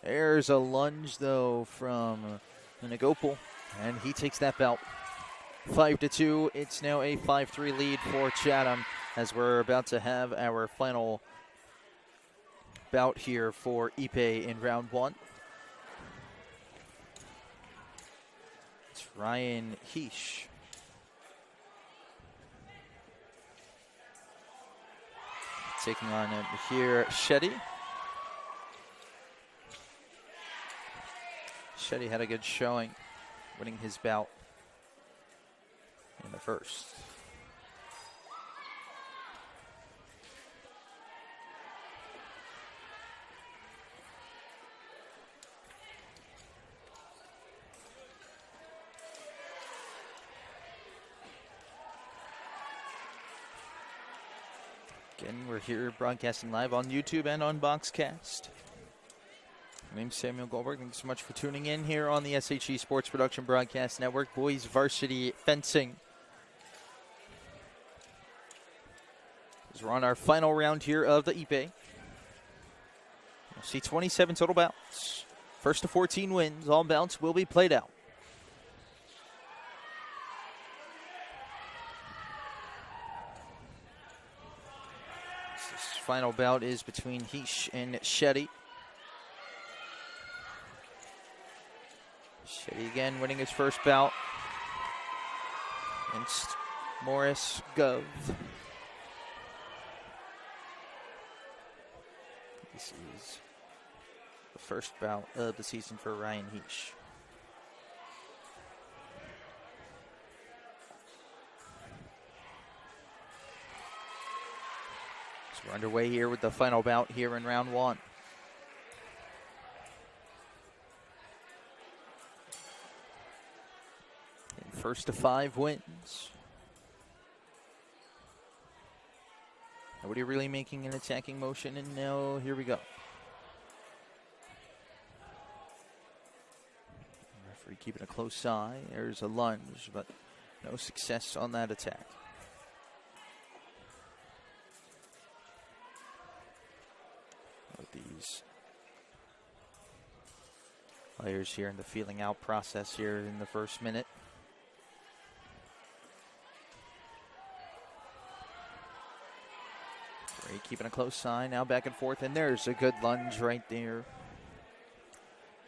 There's a lunge, though, from Venegopo, and he takes that bout. 5-2. It's now a 5-3 lead for Chatham as we're about to have our final bout here for Ipe in round 1. It's Ryan Heish. Taking on here Shetty. Shetty had a good showing, winning his bout in the first. Again, we're here broadcasting live on YouTube and on Boxcast. My name's Samuel Goldberg. Thanks so much for tuning in here on the SHE Sports Production Broadcast Network. Boys Varsity Fencing. As we're on our final round here of the Ipe. We'll see 27 total bouts. First to 14 wins. All bouts will be played out. Final bout is between Heish and Shetty. Shetty again winning his first bout against Morris Gov. This is the first bout of the season for Ryan Heish. We're underway here with the final bout here in round 1. And first to 5 wins. Nobody really making an attacking motion, and now here we go. Referee keeping a close eye. There's a lunge, but no success on that attack. These players here in the feeling out process here in the first minute. Ray keeping a close eye, now back and forth, and there's a good lunge right there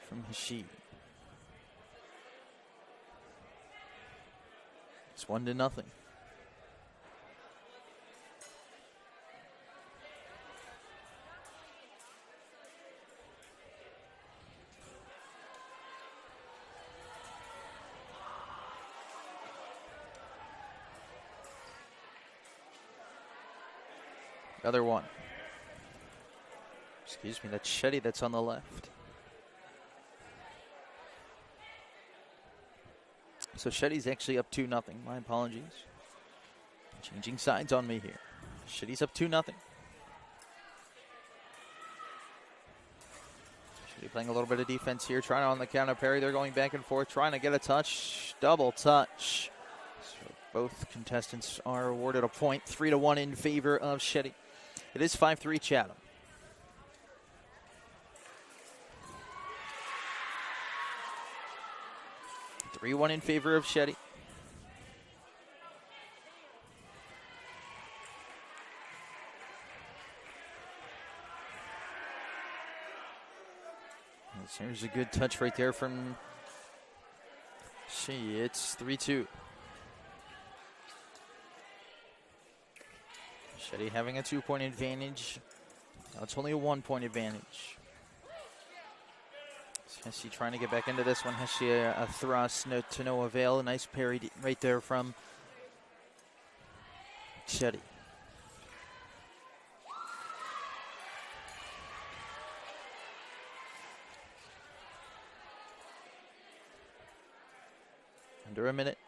from Hashid. It's 1-0. Another one. Excuse me, that's Shetty that's on the left. So Shetty's actually up 2-0. My apologies. Changing sides on me here. Shetty's up 2-0. Shetty playing a little bit of defense here, trying on the counter parry. They're going back and forth, trying to get a touch. Double touch. So both contestants are awarded a point. 3-1 in favor of Shetty. It is 5-3 Chatham. Three-1 in favor of Shetty. There's a good touch right there from She. It's 3-2. Shetty having a 2-point advantage. Now it's only a 1-point advantage. Hessie trying to get back into this one. Hessie a thrust to no avail. A nice parry right there from Shetty. Under a minute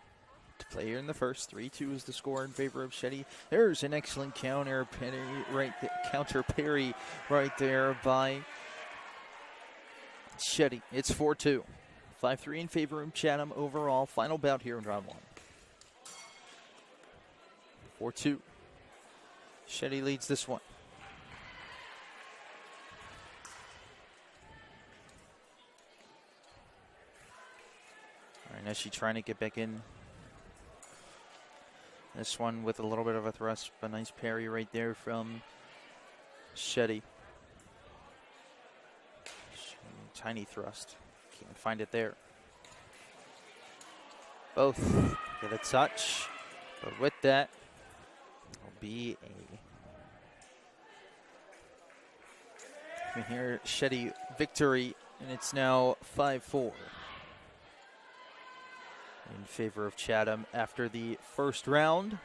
to play here in the first. 3-2 is the score in favor of Shetty. There's an excellent counter parry right there by Shetty. It's 4-2. 5-3 in favor of Chatham overall. Final bout here in round 1. 4-2. Shetty leads this one. All right, now she's trying to get back in. This one with a little bit of a thrust, but nice parry right there from Shetty. Tiny thrust. Can't find it there. Both get a touch, but with that, will be a here Shetty victory, and it's now 5-4 in favor of Chatham after the first round.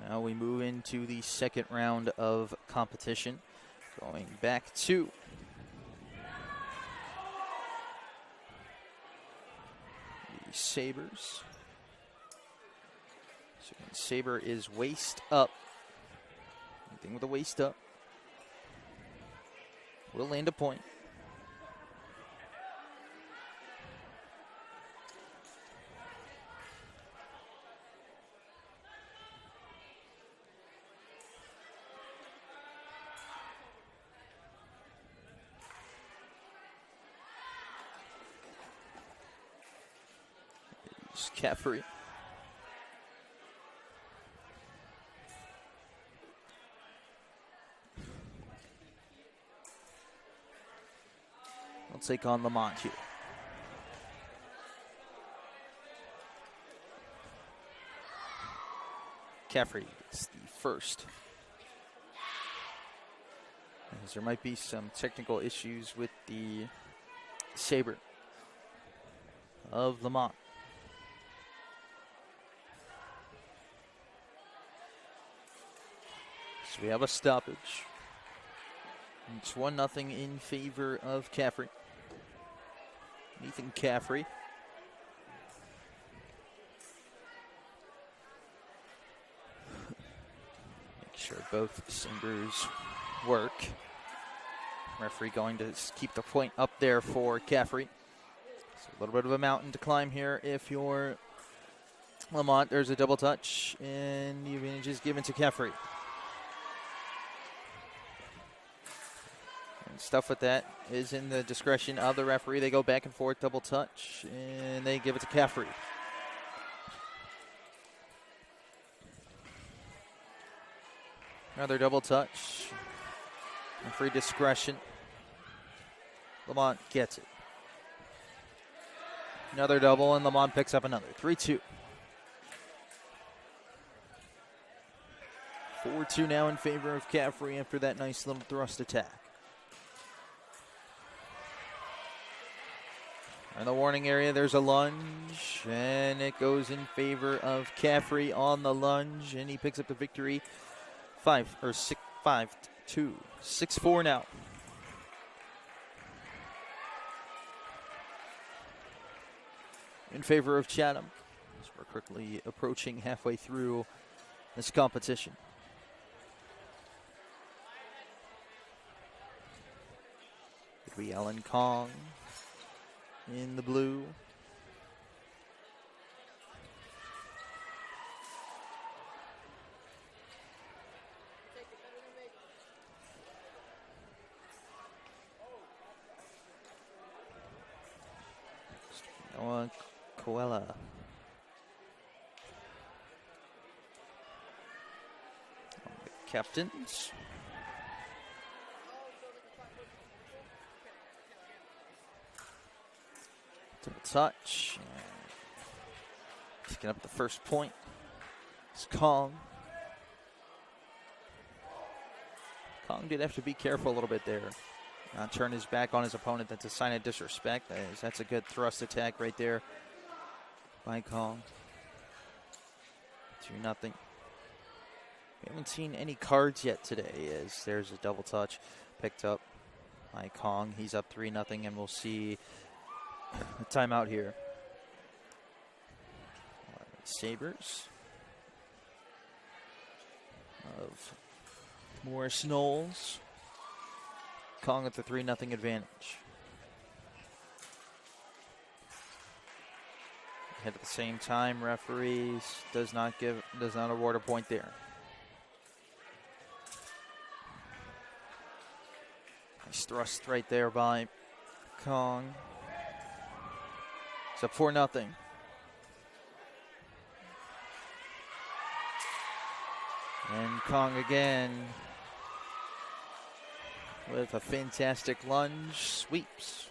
Now we move into the second round of competition. Going back to the Sabres. So Sabre is waist up. Anything with a waist up will land a point. Caffrey. We'll take on Lamont here. Caffrey is the first. As there might be some technical issues with the Sabre of Lamont. So we have a stoppage. It's 1-0 in favor of Caffrey. Ethan Caffrey. Make sure both fingers work. Referee going to keep the point up there for Caffrey. So a little bit of a mountain to climb here if you're Lamont. There's a double touch, and the advantage is given to Caffrey. stuff with that is in the discretion of the referee. They go back and forth, double touch, and they give it to Caffrey. Another double touch. Referee discretion. Lamont gets it. Another double, and Lamont picks up another. 3-2. 4-2 now in favor of Caffrey after that nice little thrust attack. In the warning area, there's a lunge, and it goes in favor of Caffrey on the lunge, and he picks up the victory. 5-2. 6-4 now. In favor of Chatham, as we're quickly approaching halfway through this competition. Could be Alan Kong in the blue. Noah Coella. The captains. Double touch. Picking up the first point. It's Kong. Kong did have to be careful a little bit there. Turn his back on his opponent. That's a sign of disrespect. That's a good thrust attack right there by Kong. 2-0. We haven't seen any cards yet today, as there's a double touch picked up by Kong. He's up 3-0, and we'll see a timeout here. Sabres of Morris Knolls. Kong at the 3-0 advantage. At the same time, referees does not award a point there. Nice thrust right there by Kong. It's up 4-0. And Kong again with a fantastic lunge, sweeps.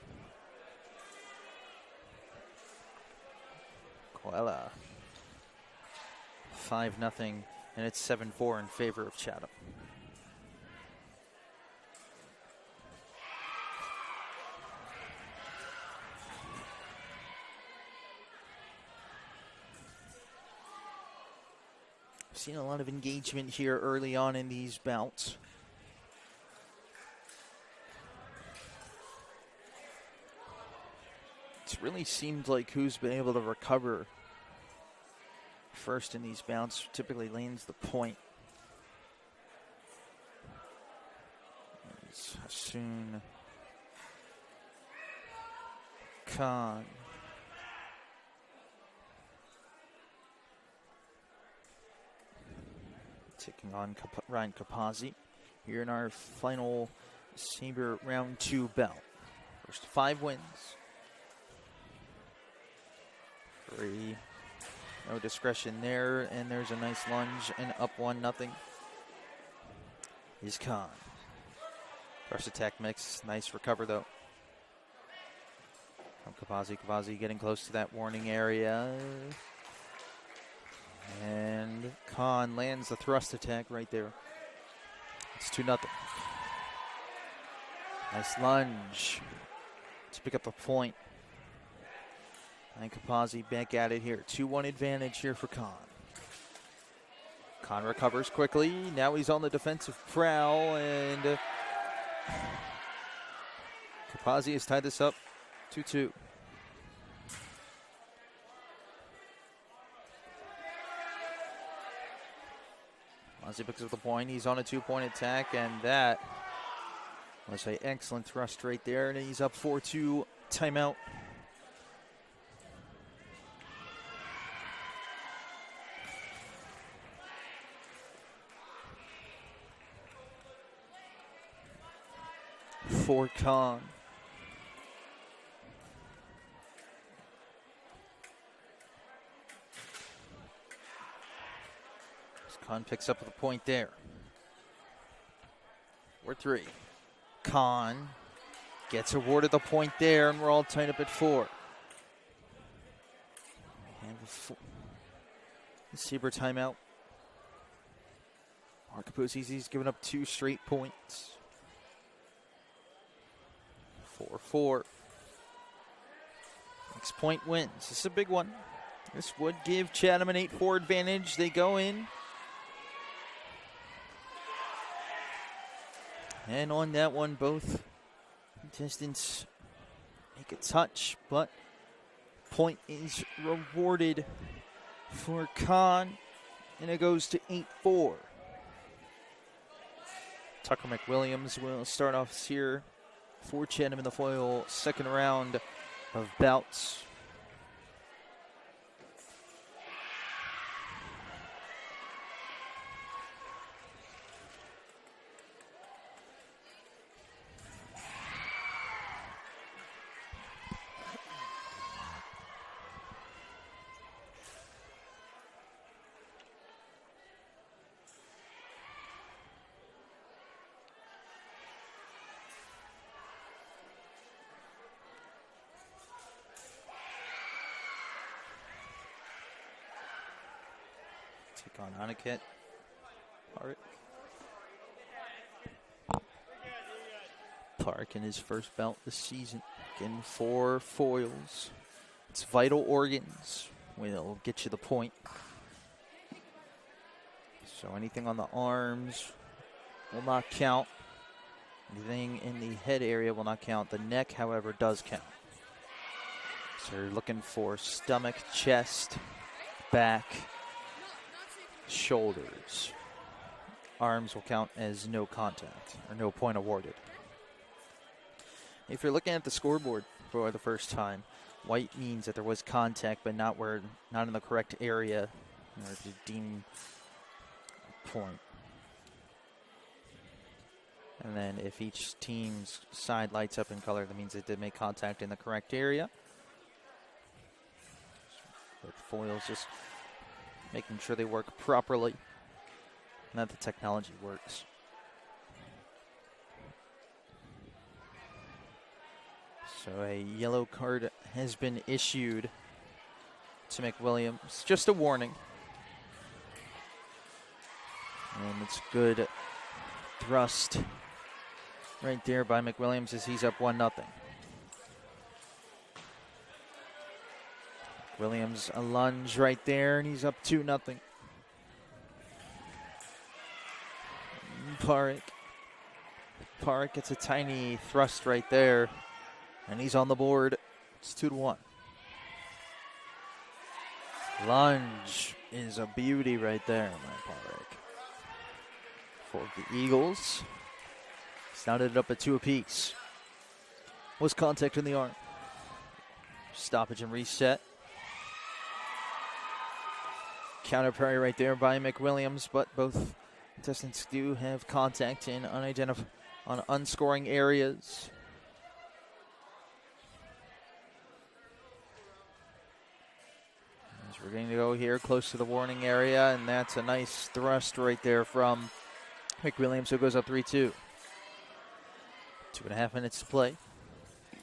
Coella. 5-0, and it's 7-4 in favor of Chatham. Seen a lot of engagement here early on in these bouts. It's really seemed like who's been able to recover first in these bouts typically lands the point. It's Hassoun Khan. Taking on Ryan Kapazi here in our final Sabre round 2 bout. First 5 wins. No discretion there, and there's a nice lunge and up 1-0. He's Khan. First attack mix, nice recover though. From Kapazi getting close to that warning area. And Khan lands the thrust attack right there. It's 2-0. Nice lunge to pick up the point. And Kapazi back at it here. 2-1 advantage here for Khan. Khan recovers quickly. Now he's on the defensive prowl, and Kapazi has tied this up 2-2. Kapazi picks up the point. He's on a 2-point attack, and that was an excellent thrust right there, and he's up 4-2. Timeout. for Khan. Khan picks up the point there. 4-3. Khan gets awarded the point there, and we're all tied up at 4. And the Sabre timeout. Mark Capuzzi's given up 2 straight points. 4-4. Next point wins. This is a big one. This would give Chatham an 8-4 advantage. They go in. And on that one, both contestants make a touch, but point is rewarded for Khan, and it goes to 8-4. Tucker McWilliams will start off here for Chatham in the foil second round of bouts. Take on Aniket. Park in his first bout this season. Again, 4 foils. It's vital organs will get you the point. So anything on the arms will not count. Anything in the head area will not count. The neck, however, does count. So you're looking for stomach, chest, back, shoulders. Arms will count as no contact or no point awarded. If you're looking at the scoreboard for the first time, white means that there was contact, but not in the correct area in order to deem a point. And then if each team's side lights up in color, that means they did make contact in the correct area. With foils, just making sure they work properly and that the technology works. So a yellow card has been issued to McWilliams. Just a warning. And it's good thrust right there by McWilliams as he's up 1-0. Williams a lunge right there, and he's up 2-0. Park gets a tiny thrust right there, and he's on the board. It's 2-1. Lunge is a beauty right there, my Park. For the Eagles, started it up at 2 apiece. Was contact in the arm. Stoppage and reset. Counter parry right there by McWilliams, but both contestants do have contact in on unscoring areas. As we're going to go here close to the warning area, and that's a nice thrust right there from McWilliams, who goes up 3-2. 2.5 minutes to play in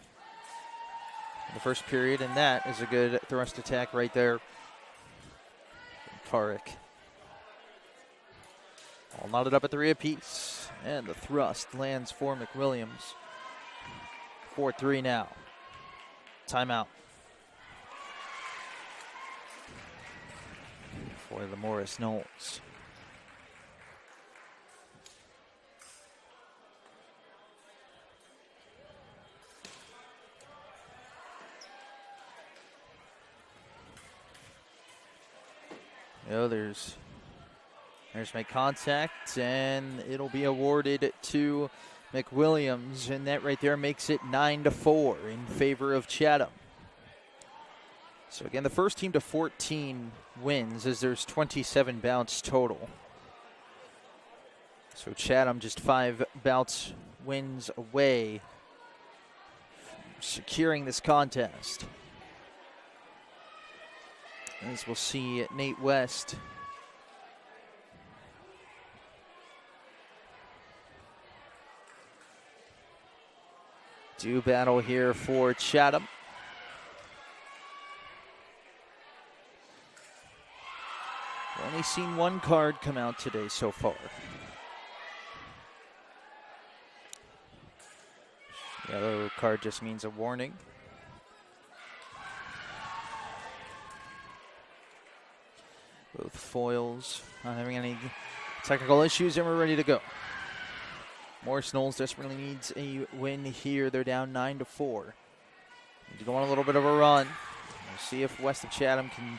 the first period, and that is a good thrust attack right there. Park. All knotted up at 3 apiece. And the thrust lands for McWilliams. 4-3 now. Timeout. For the Morris Knolls. There's my contact, and it'll be awarded to McWilliams, and that right there makes it 9-4 in favor of Chatham. So again, the first team to 14 wins, as there's 27 bouts total. So Chatham just 5 bouts wins away securing this contest. As we'll see Nate West do battle here for Chatham. We've only seen one card come out today so far. The other card just means a warning. Both foils not having any technical issues, and we're ready to go. Morris Knolls desperately needs a win here. They're down 9-4. Need to go on a little bit of a run. We'll see if West of Chatham can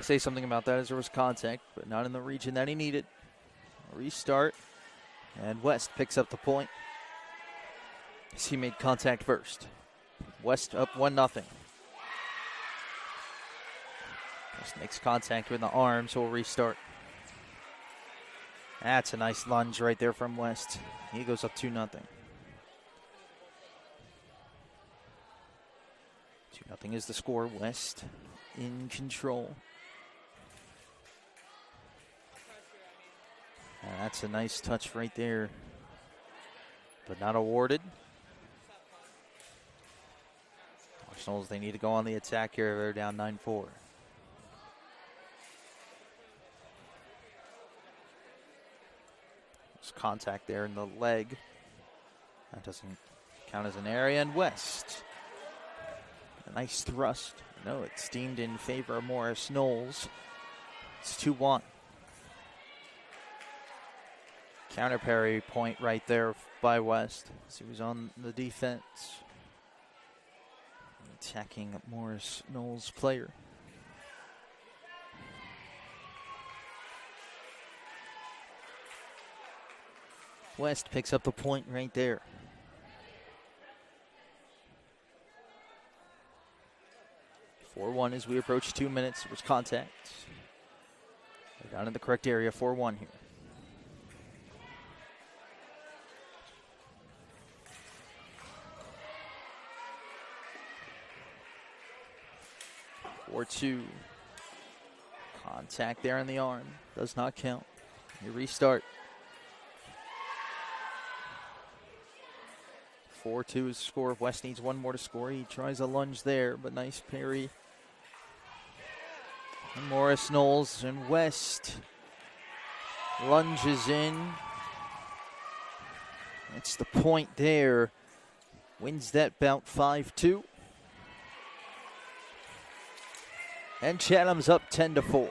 say something about that, as there was contact, but not in the region that he needed. Restart, and West picks up the point. He made contact first. West up 1-0. West makes contact with the arm, so we'll restart. That's a nice lunge right there from West. He goes up 2-0. 2-0 is the score. West in control. That's a nice touch right there, but not awarded. Knolls, they need to go on the attack here. They're down 9-4. There's contact there in the leg. That doesn't count as an area. And West, a nice thrust. No, it's deemed in favor of Morris Knolls. It's 2-1. Counter parry point right there by West. So he was on the defense. Attacking Morris Knolls player. West picks up the point right there. (4-1) as we approach 2 minutes. It was contact. They're down in the correct area. 4-1 here. Or 2. Contact there in the arm. Does not count. You restart. 4-2 is the score. West needs one more to score. He tries a lunge there, but nice parry. And Morris Knolls, and West lunges in. That's the point there. Wins that bout 5-2. And Chatham's up 10-4.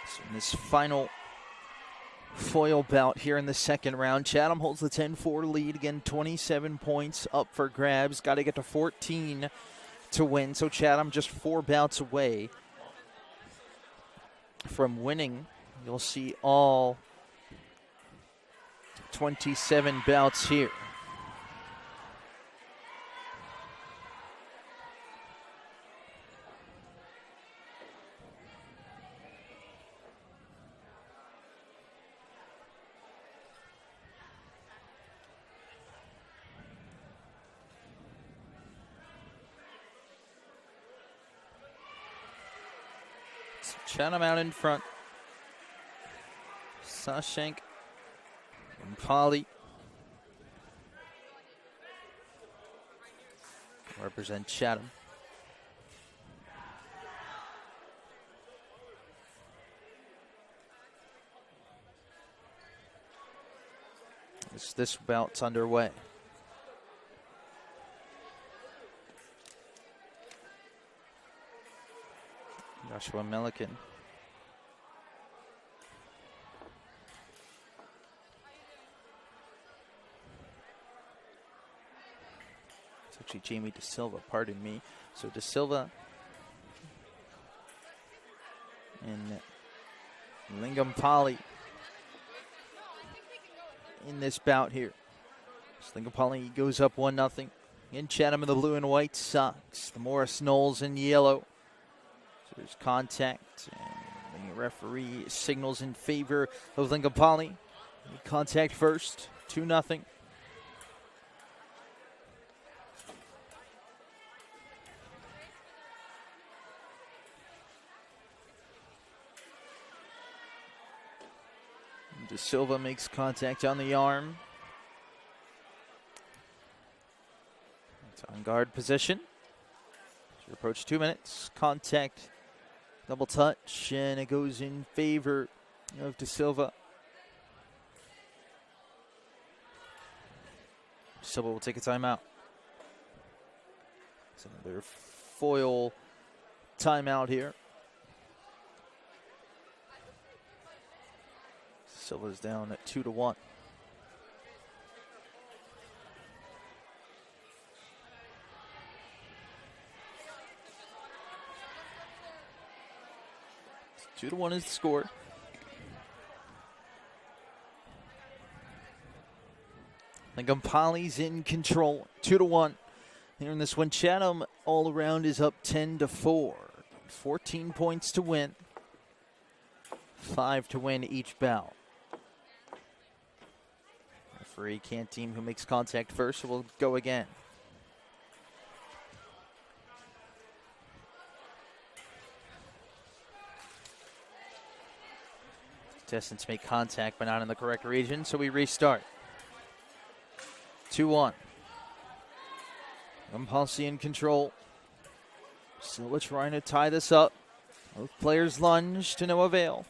So in this final foil bout here in the second round, Chatham holds the 10-4 lead. Again, 27 points up for grabs. Got to get to 14 to win. So Chatham just 4 bouts away from winning. You'll see all 27 bouts here. Chatham out in front. Sashank and Polly represent Chatham. This bout's underway. Joshua Milliken. It's actually Jamie De Silva, pardon me. So De Silva and Lingham Poly in this bout here. Lingham Poly goes up 1-0. In Chatham in the blue and white socks. The Morris Knolls in yellow. So there's contact, and the referee signals in favor of Lingham Poly. Contact first, 2-0. De Silva makes contact on the arm. It's on guard position. To approach 2 minutes. Contact, double touch, and it goes in favor of De Silva. De Silva will take a timeout. It's another foil timeout here. Silva's down at 2-1. So 2-1 is the score. Lingham Poly's in control. 2-1. Here in this one, Chatham all around is up 10-4. 14 points to win. 5 to win each bout. Referee Canteen, who makes contact first, will go again. Contestants make contact, but not in the correct region, so we restart. 2-1. Impulse in control. Silva trying to tie this up. Both players lunge to no avail.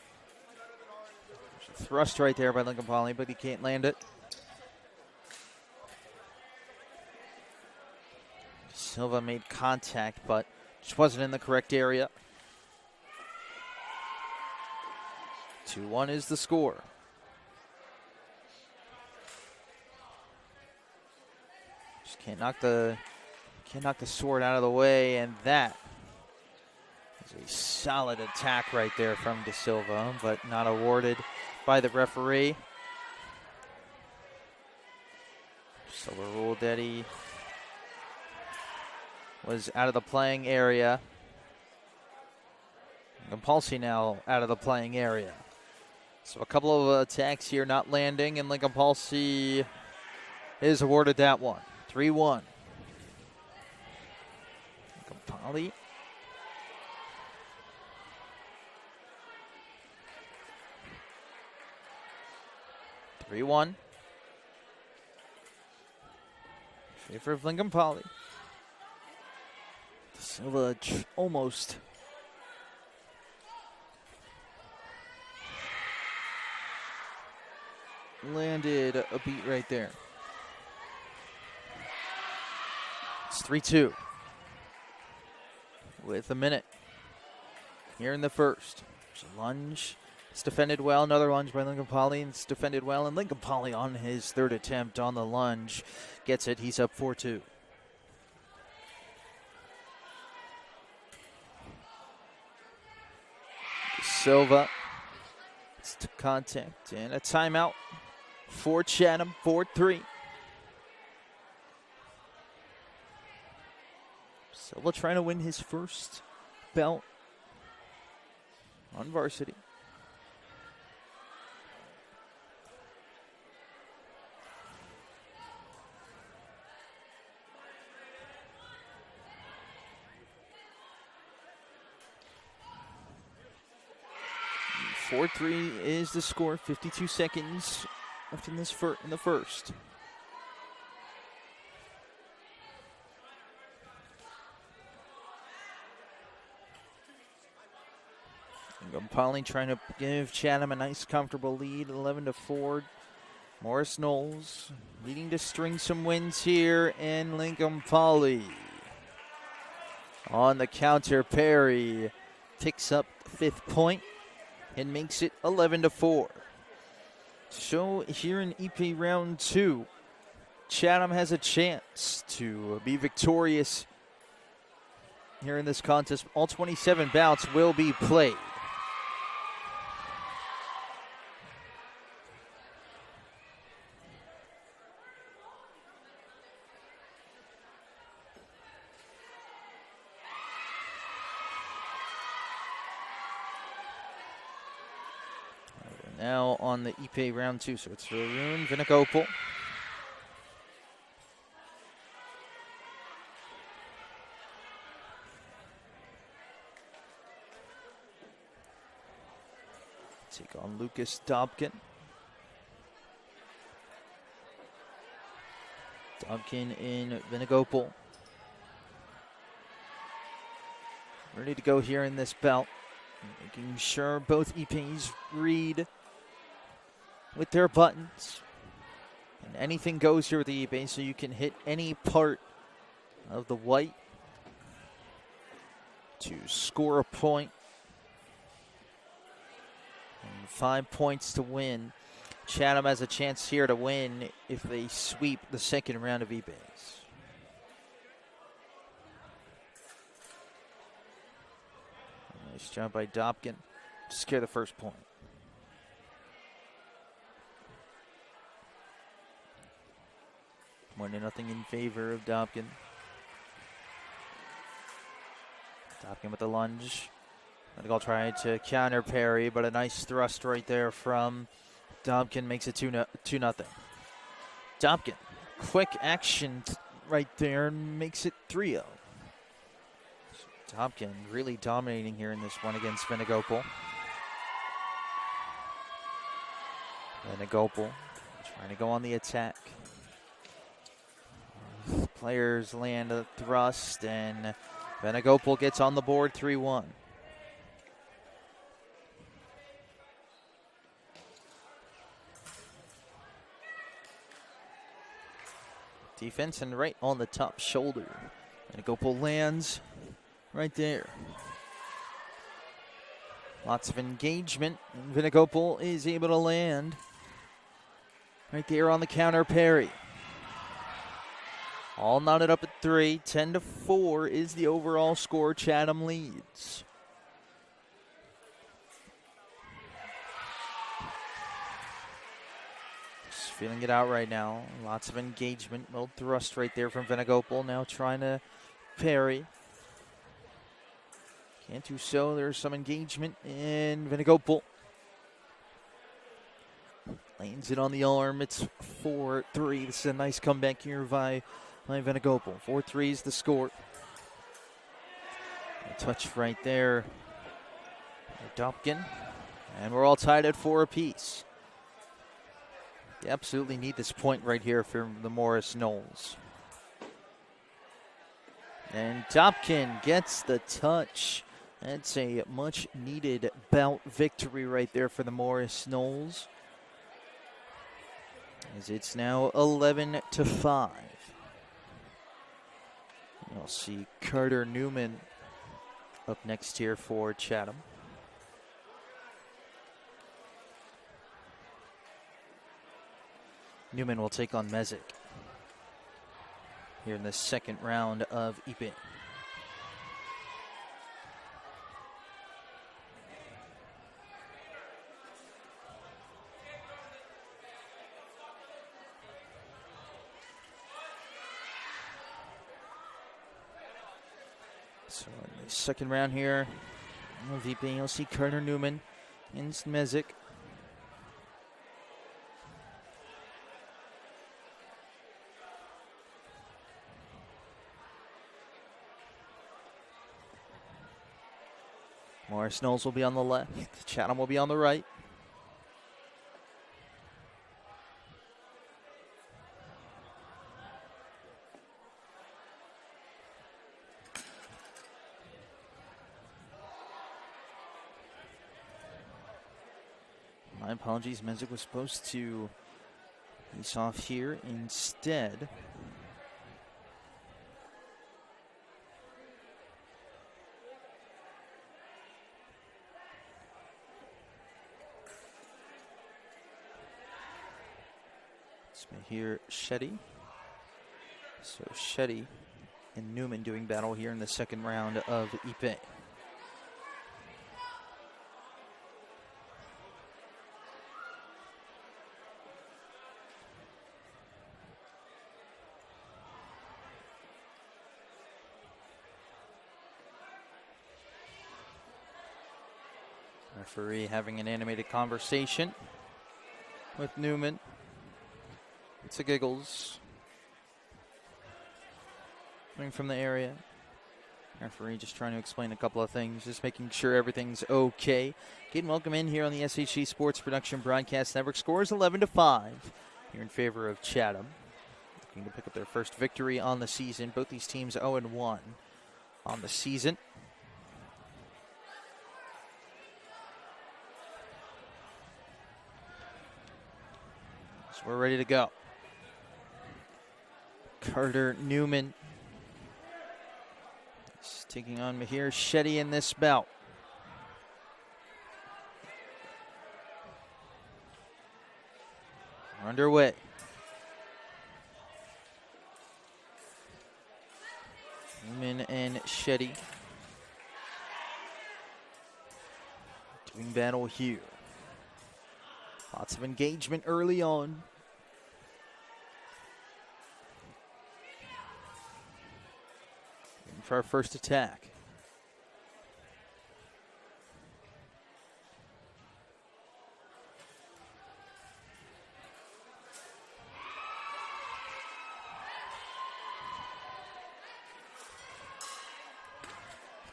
There's a thrust right there by Lingham Poly, but he can't land it. Silva made contact, but just wasn't in the correct area. 2-1 is the score. Just can't knock the sword out of the way, and that is a solid attack right there from De Silva, but not awarded by the referee. Silva ruled that he was out of the playing area. Lingham now out of the playing area. So a couple of attacks here not landing, and Lingham is awarded that one. 3-1. Lingham 3-1. In favor of Lingham Poly. Silva almost landed a beat right there. It's 3-2 with a minute here in the first. There's a lunge. It's defended well. Another lunge by Lingham Poly. It's defended well. And Lingham Poly on his third attempt on the lunge gets it. He's up 4-2. Silva. It's to contact and a timeout for Chatham. 4-3. Silva trying to win his first belt on varsity. And 4-3 is the score. 52 seconds left in this in the first. Poly trying to give Chatham a nice, comfortable lead, 11-4. Morris Knolls needing to string some wins here, and Lingham Poly on the counter. Perry picks up the 5th point and makes it 11-4. So here in EP round 2, Chatham has a chance to be victorious here in this contest. All 27 bouts will be played. now on the Ipe round 2. So it's Varun Venugopal. Take on Lucas Dobkin. Dobkin in Venugopal. Ready to go here in this bout. Making sure both Ipes read with their buttons. And anything goes here with the Ipe, so you can hit any part of the white to score a point. And 5 points to win. Chatham has a chance here to win if they sweep the second round of Ipes. Nice job by Dobkin to scare the first point. 1-0 in favor of Dobkin. Dobkin with the lunge. I'll try to counter parry, but a nice thrust right there from Dobkin makes it 2-0. Dobkin, quick action right there and makes it 3-0. Dobkin really dominating here in this one against Venugopal. Venugopal trying to go on the attack. Players land a thrust and Venugopal gets on the board 3-1. Defense and right on the top shoulder. Venugopal lands right there. Lots of engagement. Venugopal is able to land right there on the counter parry. All knotted up at 3. 10-4 is the overall score. Chatham leads. Just feeling it out right now. Lots of engagement. Little thrust right there from Venugopal. Now trying to parry. Can't do so. There's some engagement in Venugopal. Lanes it on the arm. It's 4-3. This is a nice comeback here by Venugopal. 4-3 is the score. A touch right there. Dobkin. And we're all tied at 4 apiece. They absolutely need this point right here for the Morris Knolls. And Dobkin gets the touch. That's a much needed bout victory right there for the Morris Knolls. As it's now 11-5. You'll see Carter Newman up next here for Chatham. Newman will take on Mezek here in the second round of Ipe. So in the second round here of Ipe, you'll see Carter Newman and Mezek. Morris Knolls will be on the left. Chatham will be on the right. My apologies. Mezek was supposed to face off here instead. Here, Shetty. So Shetty and Newman doing battle here in the second round of Ipe. Referee having an animated conversation with Newman. It's a giggles coming from the area. Referee just trying to explain a couple of things, just making sure everything's okay. Again, welcome in here on the SHG Sports Production Broadcast Network. Scores 11-5 here in favor of Chatham. Looking to pick up their first victory on the season. Both these teams 0-1 on the season. So we're ready to go. Carter Newman is taking on Mahir Shetty in this bout. We're underway. Newman and Shetty doing battle here. Lots of engagement early on. For our first attack.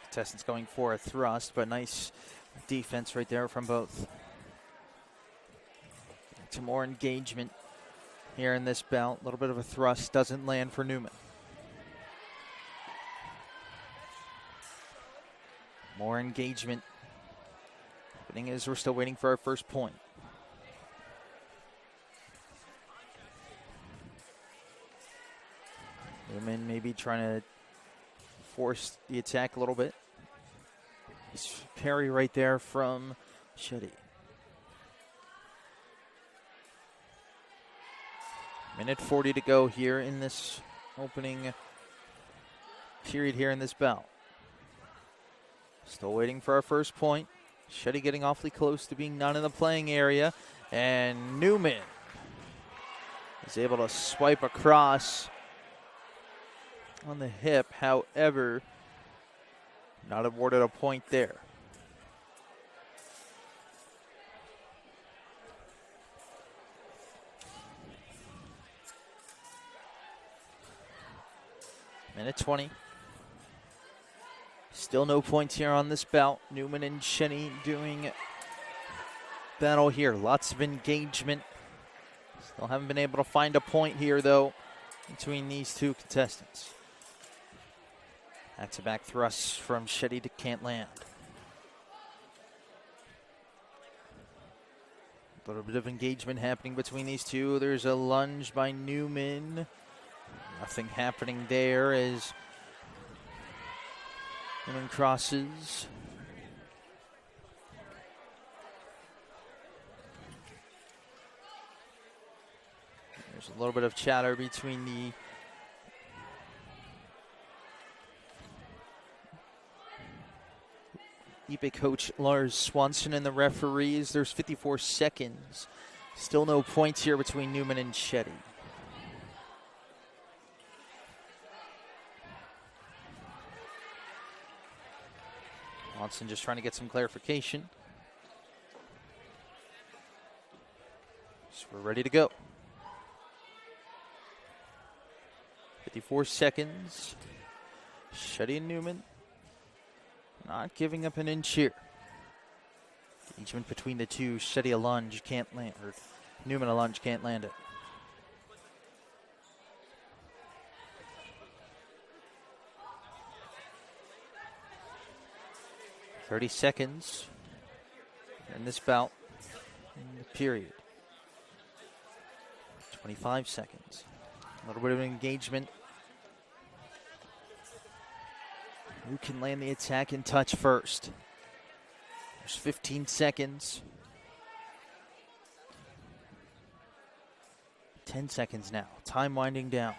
Contestants going for a thrust, but nice defense right there from both. Some more engagement here in this bout. A little bit of a thrust doesn't land for Newman. More engagement. Happening as we're still waiting for our first point. Newman maybe trying to force the attack a little bit. Nice parry right there from Shetty. Minute 40 to go here in this opening period here in this bout. Still waiting for our first point. Shetty getting awfully close to being not in the playing area. And Newman is able to swipe across on the hip. However, not awarded a point there. Minute 20. Still no points here on this bout. Newman and Shetty doing battle here. Lots of engagement. Still haven't been able to find a point here, though, between these two contestants. Back-to-back thrusts from Shetty to can't land. A little bit of engagement happening between these two. There's a lunge by Newman. Nothing happening there as Newman crosses. There's a little bit of chatter between the Ipe coach Lars Swanson and the referees. There's 54 seconds. Still no points here between Newman and Shetty. Swanson just trying to get some clarification. So we're ready to go. 54 seconds. Shetty and Newman not giving up an inch here. Engagement between the two. Shetty a lunge, can't land, or Newman a lunge, can't land it. .30 seconds in this bout, in the period. 25 seconds. A little bit of engagement. Who can land the attack and touch first? There's 15 seconds. 10 seconds now. Time winding down.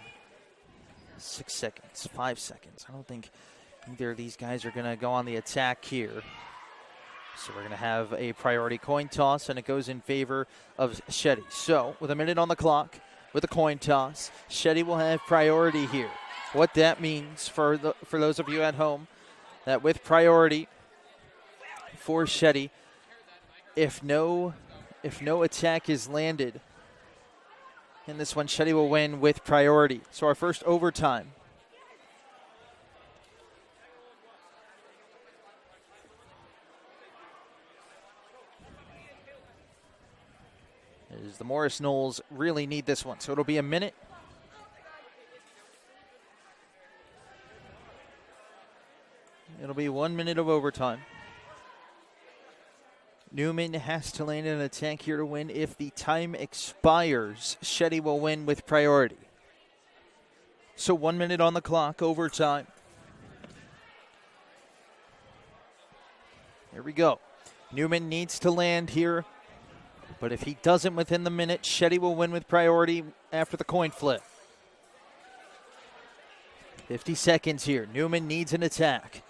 6 seconds, 5 seconds. I don't think either of these guys are going to go on the attack here. So we're going to have a priority coin toss, and it goes in favor of Shetty. So with a minute on the clock, with a coin toss, Shetty will have priority here. What that means for those of you at home, that with priority for Shetty, If no attack is landed in this one, Shetty will win with priority. So our first overtime. As the Morris Knolls really need this one. So it'll be a minute. It'll be 1 minute of overtime. Newman has to land an attack here to win. If the time expires, Shetty will win with priority. So 1 minute on the clock, overtime. Here we go. Newman needs to land here, but if he doesn't within the minute, Shetty will win with priority after the coin flip. 50 seconds here. Newman needs an attack.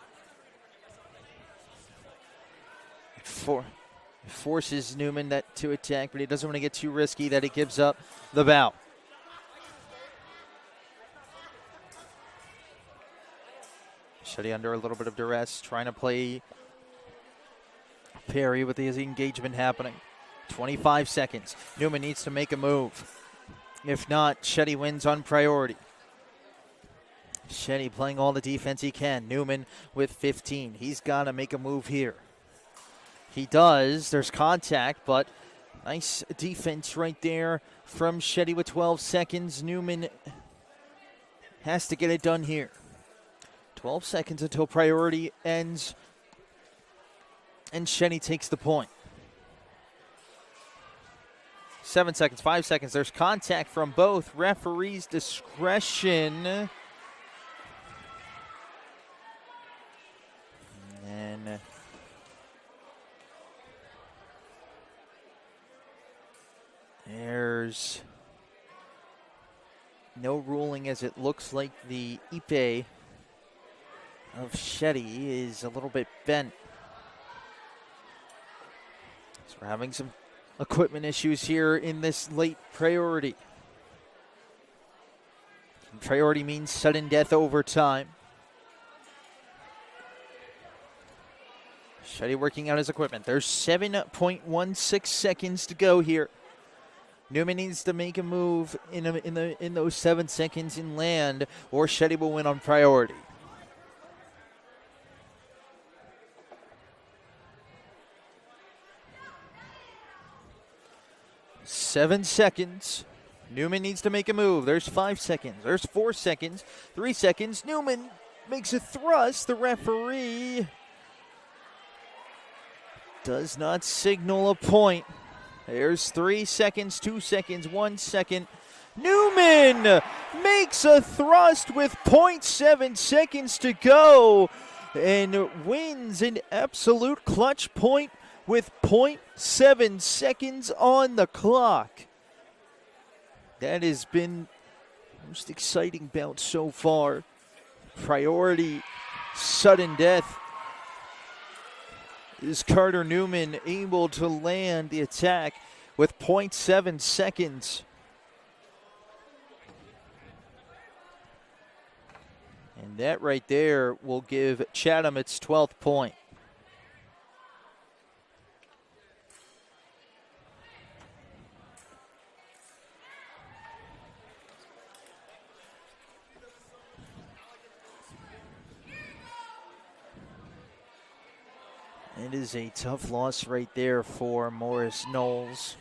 Forces Newman to attack, but he doesn't want to get too risky that he gives up the bout. Shetty under a little bit of duress, trying to play parry with his engagement happening. 25 seconds. Newman needs to make a move. If not, Shetty wins on priority. Shetty playing all the defense he can. Newman with 15. He's got to make a move here. He does. There's contact, but nice defense right there from Shetty with 12 seconds. Newman has to get it done here. 12 seconds until priority ends, and Shetty takes the point. 7 seconds, 5 seconds. There's contact from both. Referee's discretion. And there's no ruling, as it looks like the ipe of Shetty is a little bit bent. So we're having some equipment issues here in this late priority. Priority means sudden death overtime. Shetty working out his equipment. There's 7.16 seconds to go here. Newman needs to make a move in those 7 seconds in land, or Shetty will win on priority. Seven seconds. Newman needs to make a move. There's 5 seconds. There's 4 seconds. 3 seconds. Newman makes a thrust. The referee does not signal a point. There's 3 seconds, 2 seconds, 1 second. Newman makes a thrust with 0.7 seconds to go and wins an absolute clutch point with 0.7 seconds on the clock. That has been the most exciting bout so far. Priority, sudden death. Is Carter Newman able to land the attack with 0.7 seconds? And that right there will give Chatham its 12th point. It is a tough loss right there for Morris Knolls.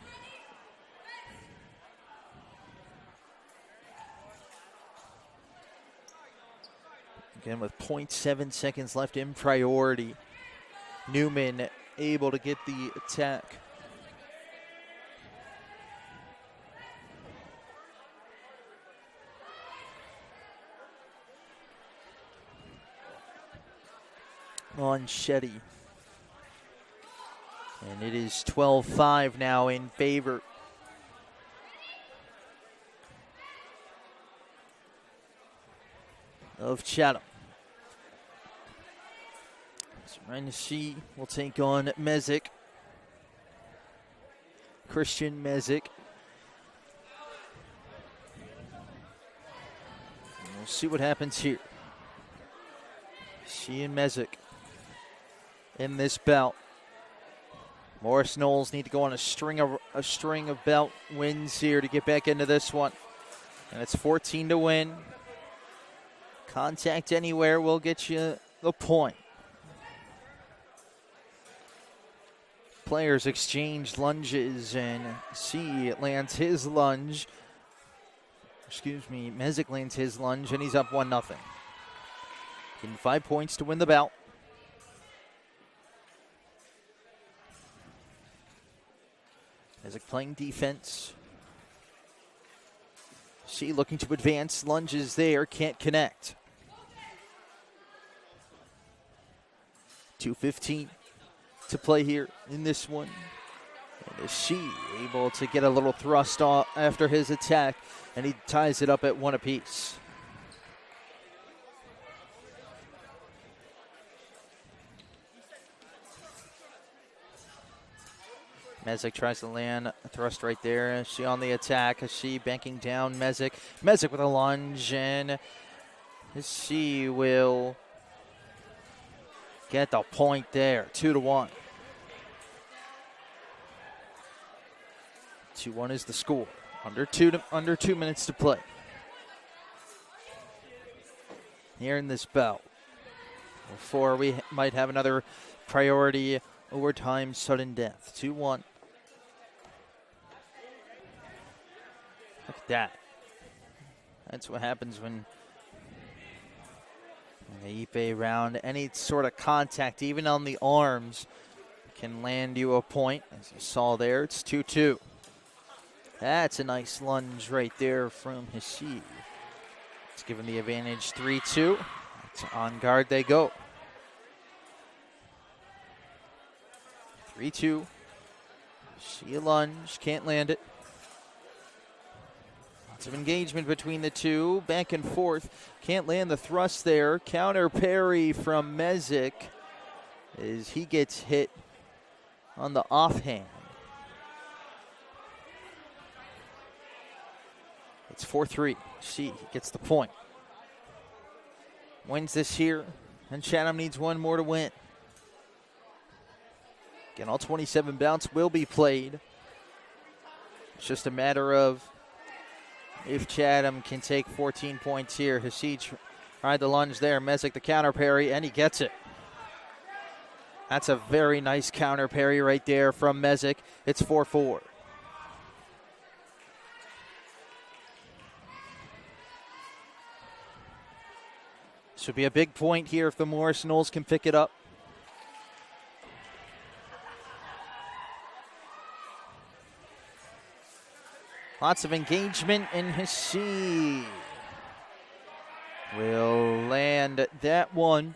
Again, with 0.7 seconds left in priority, Newman able to get the attack. On Shetty. And it is 12-5 now in favor of Chatham. So Ryan will take on Mezek. Christian Mezek. And we'll see what happens here. She and Mezek in this bout. Morris Knolls need to go on a string of belt wins here to get back into this one. And it's 14 to win. Contact anywhere will get you the point. Players exchange lunges, and C lands his lunge. Mezek lands his lunge, and he's up 1-0. Getting 5 points to win the bout. Mezek playing defense. C looking to advance. Lunges there, can't connect. 2:15 to play here in this one. And is she able to get a little thrust off after his attack, and he ties it up at 1 apiece. Mezek tries to land a thrust right there. She on the attack. She banking down Mezek. Mezek with a lunge, and she will get the point there. 2-1. 2-1 is the score. Under 2 minutes to play. Here in this bout. Before we might have another priority overtime sudden death. 2-1. Look at that. That's what happens when the Ipe round, any sort of contact, even on the arms, can land you a point. As you saw there, it's 2-2. That's a nice lunge right there from Hasid. It's given the advantage 3-2. It's on guard they go. 3-2. She a lunge, can't land it. Lots of engagement between the two, back and forth. Can't land the thrust there. Counter parry from Mezek as he gets hit on the offhand. It's 4-3. She gets the point. Wins this here, and Chatham needs one more to win. Again, all 27 bouts will be played. It's just a matter of if Chatham can take 14 points here. Hasid tried the lunge there. Mezek the counter parry, and he gets it. That's a very nice counter parry right there from Mezek. It's 4-4. This would be a big point here if the Morris Knolls can pick it up. Lots of engagement, and Hasid will land that one.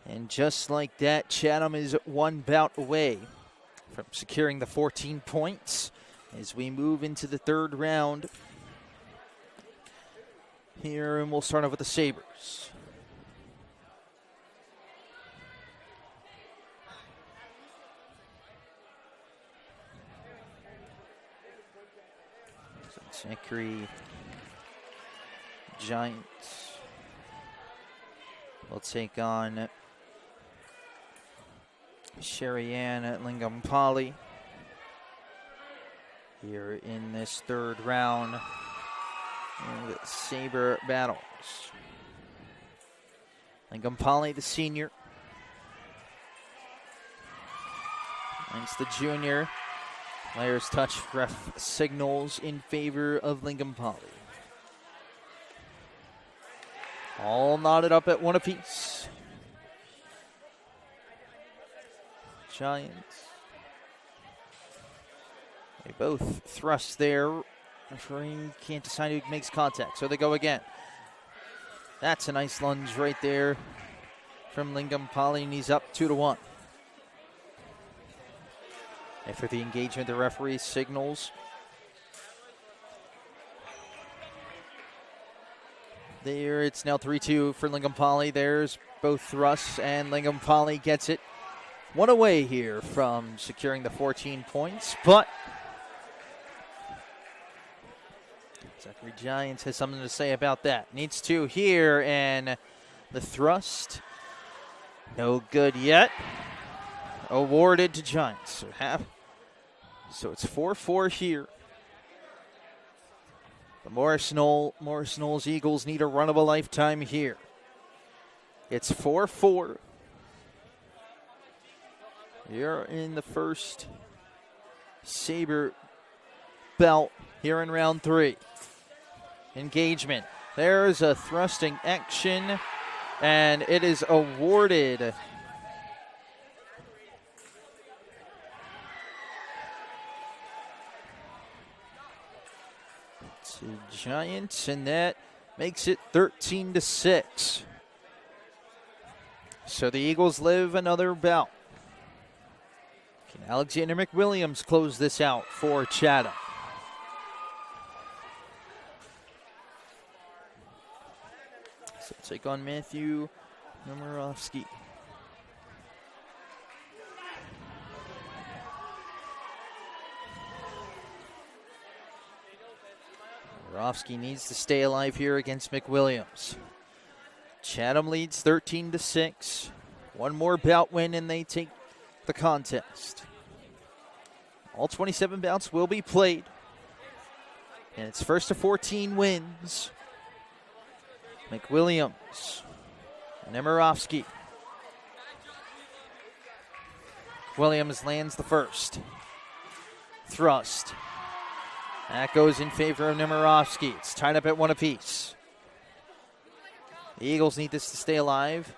And just like that, Chatham is one bout away from securing the 14 points as we move into the third round here, and we'll start off with the Sabres. Zachary Giants will take on Sherry-Ann at Lingampali here in this third round of the Sabre battles. Lingampali, the senior, against the junior. Players touch, ref signals in favor of Lingampali. All knotted up at 1 apiece. Giants. They both thrust there. Referee can't decide who makes contact, so they go again. That's a nice lunge right there from Lingampali, and he's up 2-1. After the engagement, the referee signals. There, it's now 3-2 for Lingampali. There's both thrusts, and Lingampali gets it. One away here from securing the 14 points, but Zachary Giants has something to say about that. Needs to here, and the thrust, no good yet. Awarded to Giants. So it's 4-4 here. The Morris Knolls Eagles need a run of a lifetime here. It's 4-4. You're in the first Sabre bout here in round 3. Engagement. There's a thrusting action, and it is awarded to Giants, and that makes it 13-6. So the Eagles live another bout. Can Alexander McWilliams close this out for Chatham? So take on Matthew Numerovsky. Numerovsky needs to stay alive here against McWilliams. Chatham leads 13-6. One more bout win and they take the contest. All 27 bouts will be played. And it's first to 14 wins. McWilliams, Nemirovsky. Williams lands the first. Thrust. That goes in favor of Nemirovsky. It's tied up at 1 apiece. The Eagles need this to stay alive.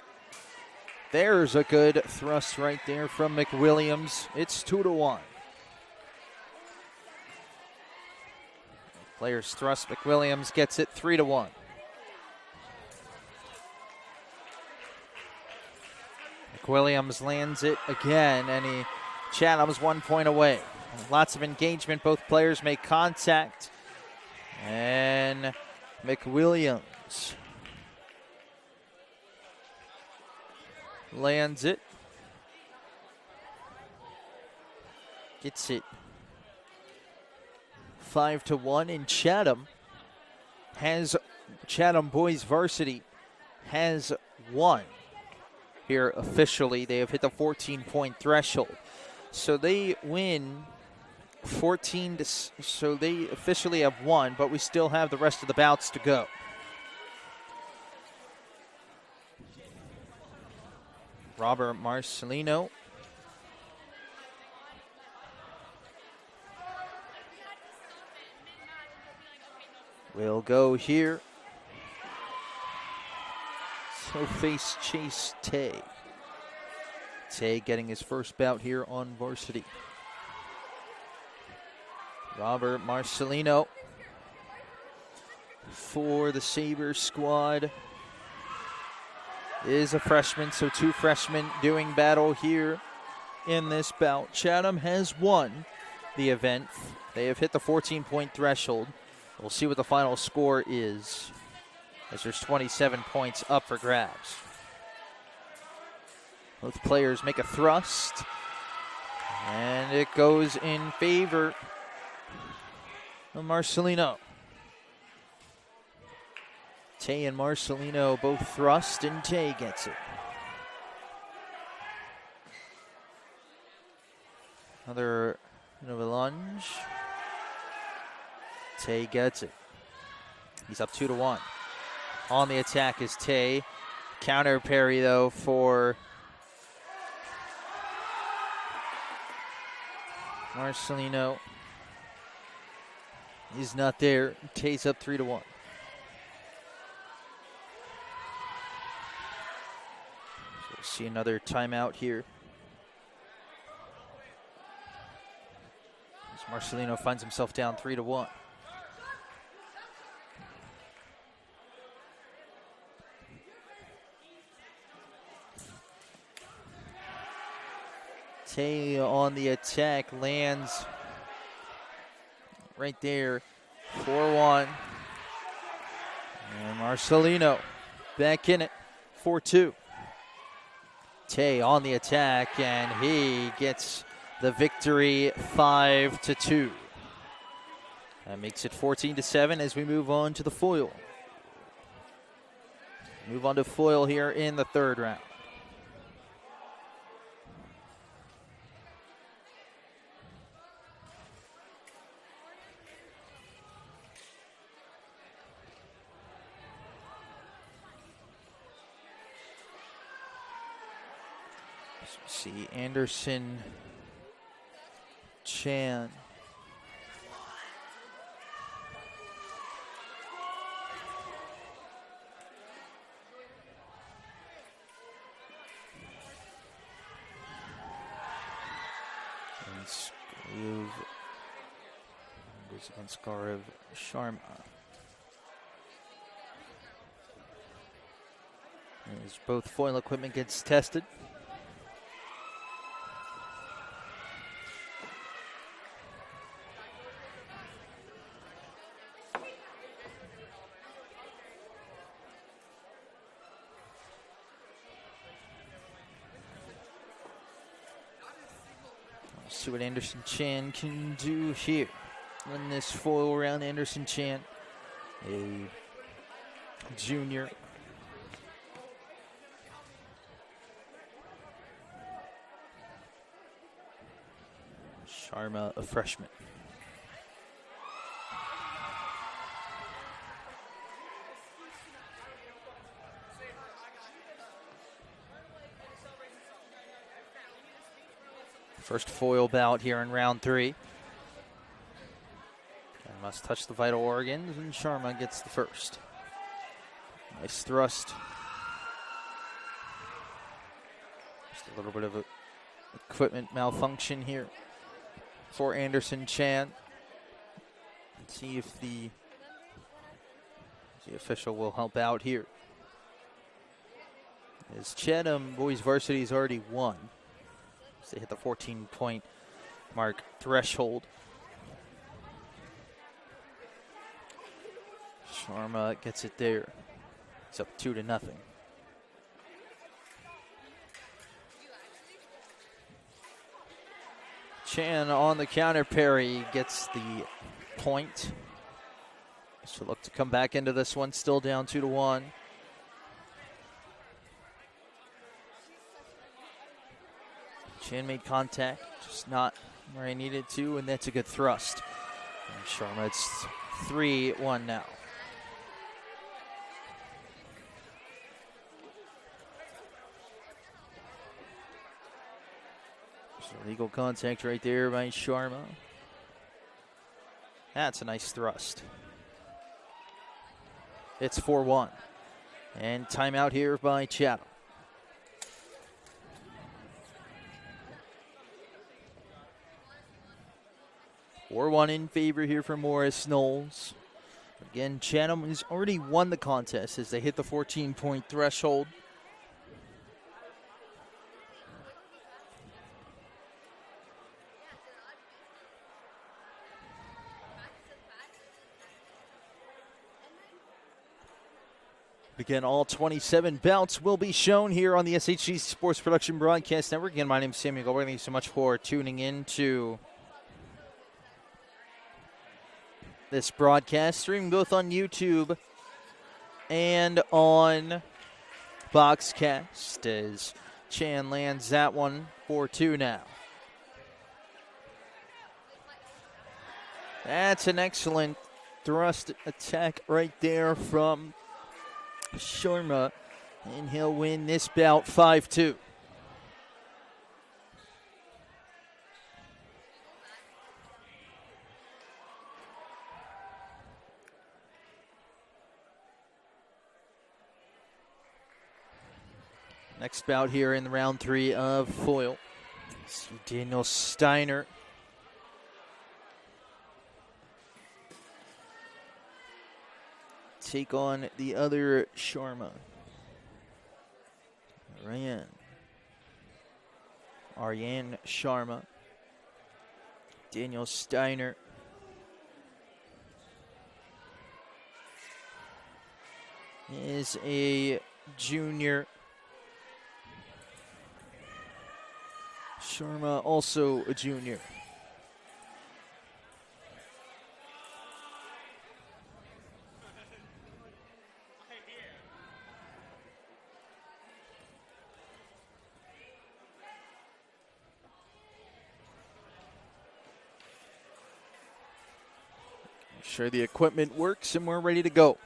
There's a good thrust right there from McWilliams. It's 2-1. Players thrust. McWilliams gets it 3-1. McWilliams lands it again, and Chatham's 1 point away. Lots of engagement. Both players make contact. And McWilliams lands it. Gets it 5-1, and Chatham boys varsity has won here officially. They have hit the 14-point threshold. So they win 14 to, so they officially have won, but we still have the rest of the bouts to go. Robert Marcelino will go here. So face Chase Tay. Tay getting his first bout here on varsity. Robert Marcelino for the Sabres squad is a freshman, so 2 freshmen doing battle here in this bout. Chatham has won the event. They have hit the 14-point threshold. We'll see what the final score is, as there's 27 points up for grabs. Both players make a thrust, and it goes in favor of Marcelino. Tay and Marcelino both thrust, and Tay gets it. Another lunge. Tay gets it. He's up 2-1. On the attack is Tay. Counter parry, though, for Marcelino. He's not there. Tay's up 3-1. So we'll see another timeout here. As Marcelino finds himself down 3-1. Tay on the attack, lands right there, 4-1. And Marcelino back in it, 4-2. Tay on the attack, and he gets the victory, 5-2. That makes it 14-7 as we move on to the foil. Move on to foil here in the third round. See Anderson Chan. And Skarev Sharma. As both foil equipment gets tested. Let's see what Anderson Chan can do here. In this foil round, Anderson Chan, a junior. Sharma, a freshman. First foil bout here in round 3. Must touch the vital organs, and Sharma gets the first. Nice thrust. Just a little bit of a equipment malfunction here for Anderson Chan. Let's see if the official will help out here. As Chatham boys varsity has already won. So they hit the 14-point mark threshold. Sharma gets it there. It's up 2-0. Chan on the counter parry gets the point. So look to come back into this one, still down 2-1. Chan made contact, just not where he needed to, and that's a good thrust. And Sharma, it's 3-1 now. Legal contact right there by Sharma. That's a nice thrust. It's 4-1. And timeout here by Chatham. One in favor here for Morris Knolls. Again, Chatham has already won the contest as they hit the 14-point threshold. Again, all 27 bouts will be shown here on the SHG Sports Production Broadcast Network. Again, my name is Samuel Goldberg. Thank you so much for tuning in to this broadcast, streaming both on YouTube and on Boxcast as Chan lands that one 4-2 now. That's an excellent thrust attack right there from Sharma, and he'll win this bout 5-2. Next bout here in the round 3 of foil. See Daniel Steiner. Take on the other Sharma. Aryan Sharma. Daniel Steiner. Is a junior. Sharma also a junior. sure the equipment works, and we're ready to go.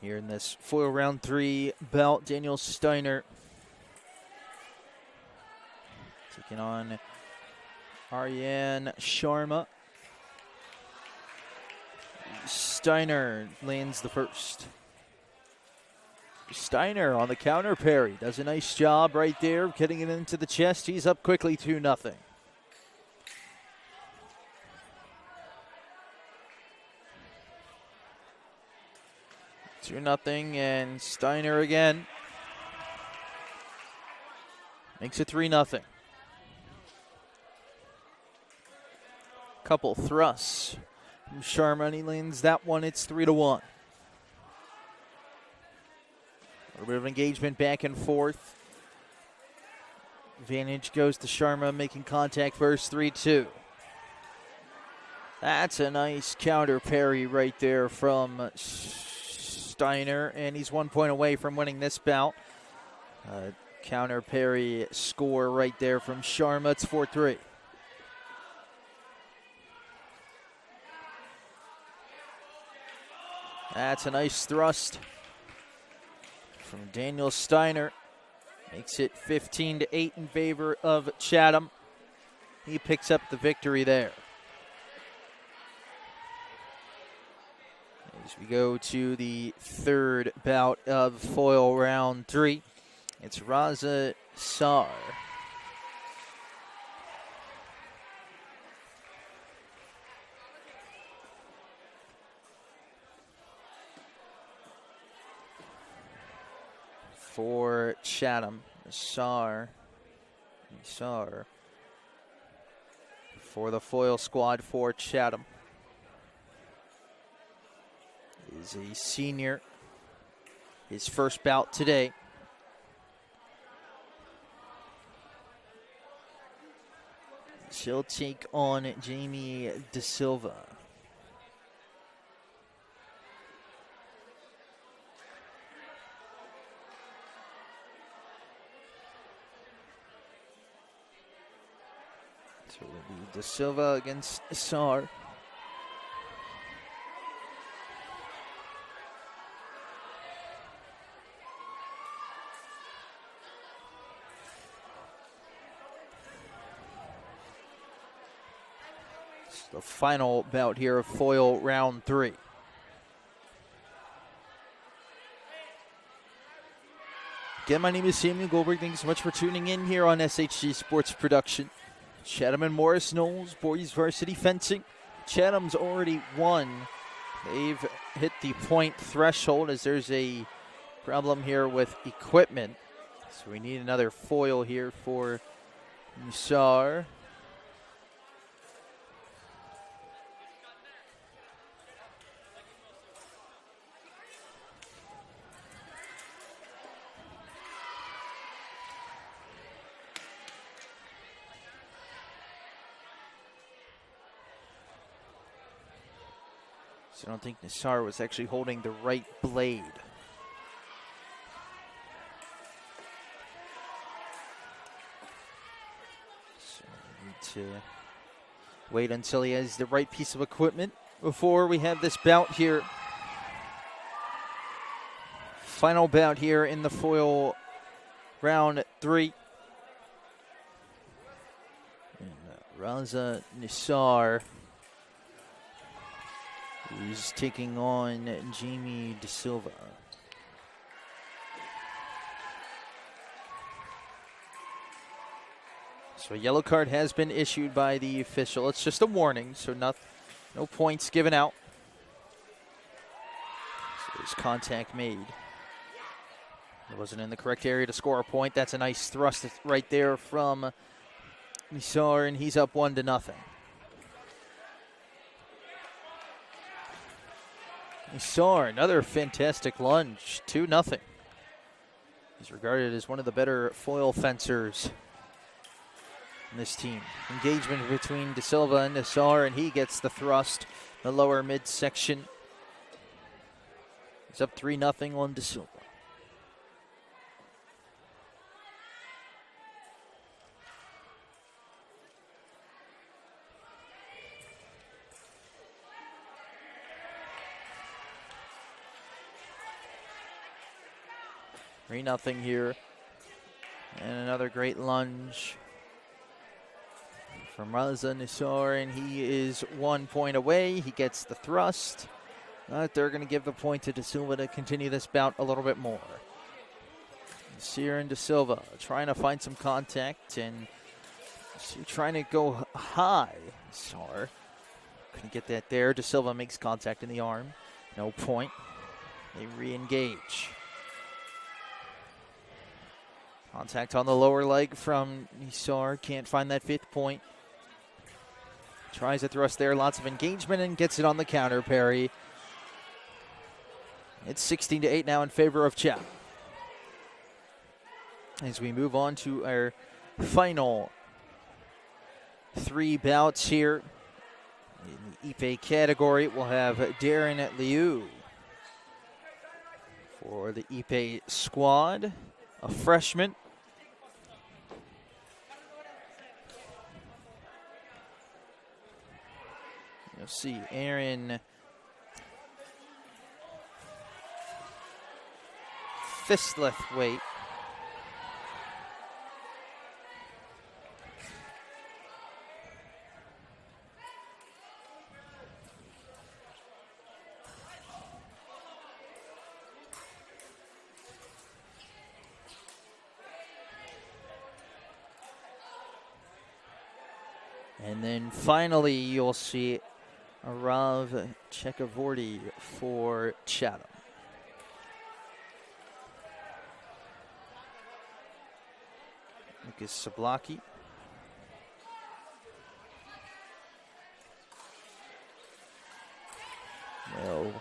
Here in this foil round 3 bout, Daniel Steiner taking on Aryan Sharma. Steiner lands the first. Steiner on the counter parry. Does a nice job right there, getting it into the chest. He's up quickly 2-0. Two nothing, and Steiner again makes it 3-0. Couple thrusts from Sharma, and he lands that one. It's 3-1. A little bit of engagement back and forth. Advantage goes to Sharma, making contact first, 3-2. That's a nice counter parry right there from Steiner, and he's 1 point away from winning this bout. Counter parry score right there from Sharma. It's 4-3. That's a nice thrust from Daniel Steiner. Makes it 15-8 in favor of Chatham. He picks up the victory there. As we go to the third bout of foil round 3, it's Raza Sar. For Chatham, Sar for the foil squad for Chatham is a senior. His first bout today. She'll take on Jamie De Silva. So it'll be De Silva against Sar. It's the final bout here of foil round 3. Again, my name is Samuel Goldberg. Thanks so much for tuning in here on SHG Sports Production. Chatham and Morris Knolls, boys varsity fencing. Chatham's already won. They've hit the point threshold as there's a problem here with equipment. So we need another foil here for Musar. So I don't think Nassar was actually holding the right blade. So we need to wait until he has the right piece of equipment before we have this bout here. Final bout here in the foil round 3. And Raza Nassar is taking on Jamie De Silva. So a yellow card has been issued by the official. It's just a warning, so no points given out. So there's contact made. It wasn't in the correct area to score a point. That's a nice thrust right there from Misar, and he's up 1-0. Misar, another fantastic lunge, 2-0. He's regarded as one of the better foil fencers in this team. Engagement between De Silva and Nassar, and he gets the thrust, the lower midsection. He's up 3-0 on De Silva. 3-0 here. And another great lunge from Raza Nisar, and he is 1 point away. He gets the thrust. They're going to give the point to De Silva to continue this bout a little bit more. Sear and De Silva trying to find some contact and trying to go high. Sar couldn't get that there. De Silva makes contact in the arm. No point. They re-engage. Contact on the lower leg from Nisar. Can't find that 5th point. Tries a thrust there. Lots of engagement and gets it on the counter parry. It's 16-8 now in favor of Chatham. As we move on to our final 3 bouts here. In the Ipe category, we'll have Darren Liu for the Ipe squad, a freshman. You'll see Aaron Fistlethwaite. And then finally, you'll see Arav Chekavorty for Chatham. Lucas Sablaki. Will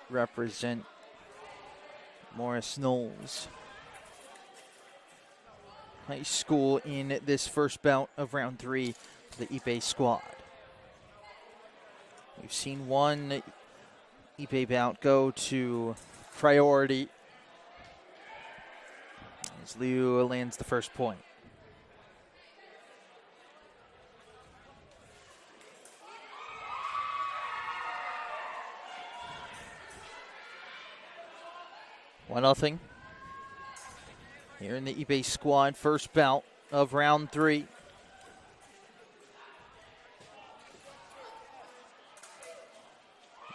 represent Morris Knolls High School in this first bout of round 3 for the Ipe squad. We've seen one Ipe bout go to priority as Liu lands the first point. One nothing. Here in the Ipe squad, first bout of round 3.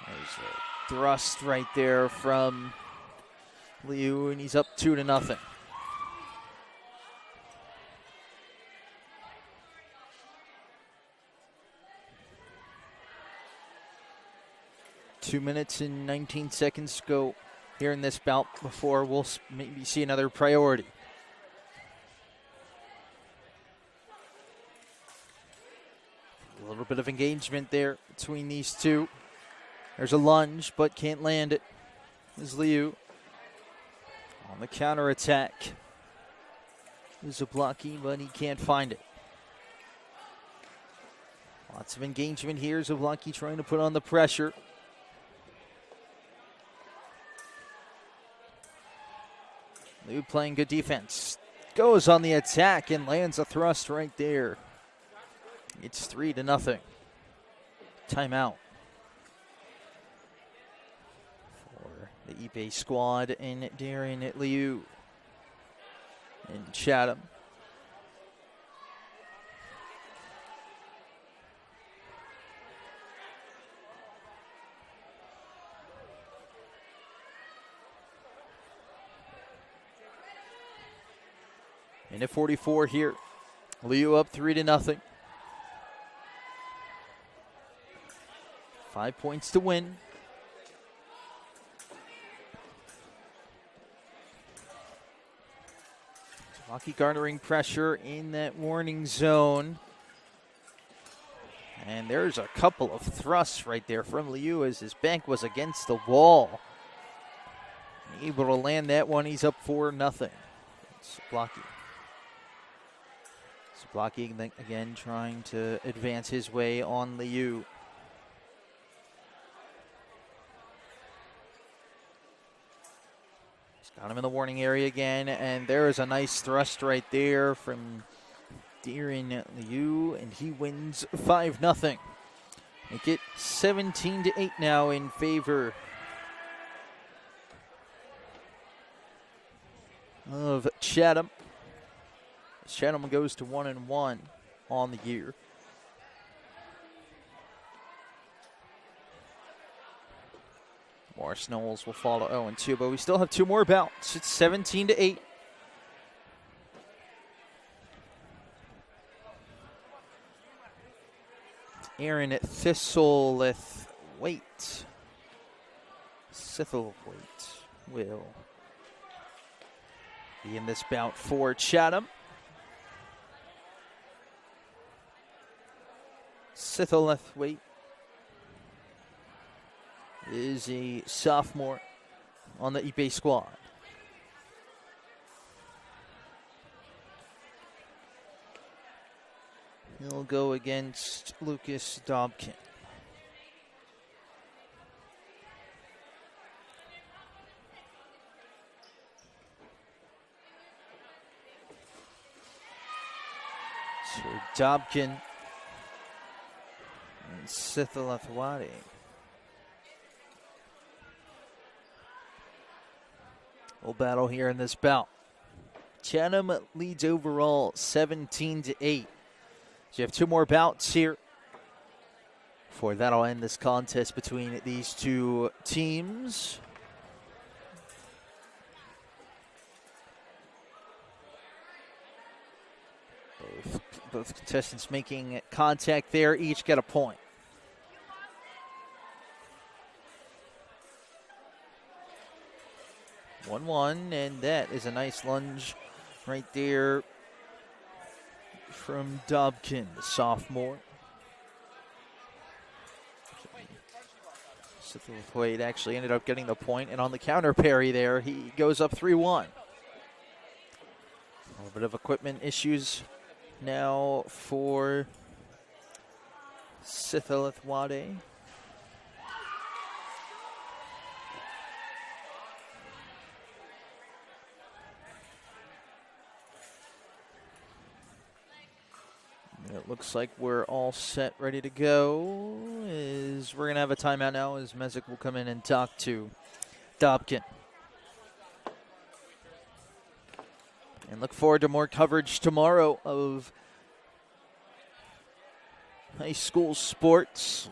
There's a thrust right there from Liu, and he's up 2-0. Two minutes and 19 seconds to go here in this bout before we'll maybe see another priority. A little bit of engagement there between these two. There's a lunge, but can't land it. Is Liu on the counter attack. There's a blocking, but he can't find it. Lots of engagement here. Zablocki trying to put on the pressure. Liu playing good defense. Goes on the attack and lands a thrust right there. It's 3-0. Timeout for the Ipe squad and Darren Liu in Chatham. Minute 44 here. Liu up 3-0. 5 points to win. Lucky garnering pressure in that warning zone. And there's a couple of thrusts right there from Liu as his bank was against the wall. Able to land that one. He's up 4-0. Zablocki. Zablocki again trying to advance his way on Liu. He's got him in the warning area again, and there is a nice thrust right there from Darren Liu, and he wins 5-0. Make it 17-8 now in favor of Chatham. Chatham goes to 1-1 on the year. Morris Knolls will fall to 0-2, but we still have 2 more bouts. It's 17-8. Aaron Thistlethwaite will be in this bout for Chatham. Thistlethwaite is a sophomore on the eBay squad. He'll go against Lucas Dobkin. So Dobkin and Thistlethwaite. We'll battle here in this bout. Chatham leads overall 17-8. So you have 2 more bouts here before that'll end this contest between these 2 teams. Both contestants making contact there, each get a point. One, and that is a nice lunge right there from Dobkin, the sophomore. Thistlethwaite actually ended up getting the point, and on the counter parry there, he goes up 3-1. A little bit of equipment issues now for Thistlethwaite. It looks like we're all set, ready to go. We're going to have a timeout now as Mezek will come in and talk to Dobkin. And look forward to more coverage tomorrow of high school sports.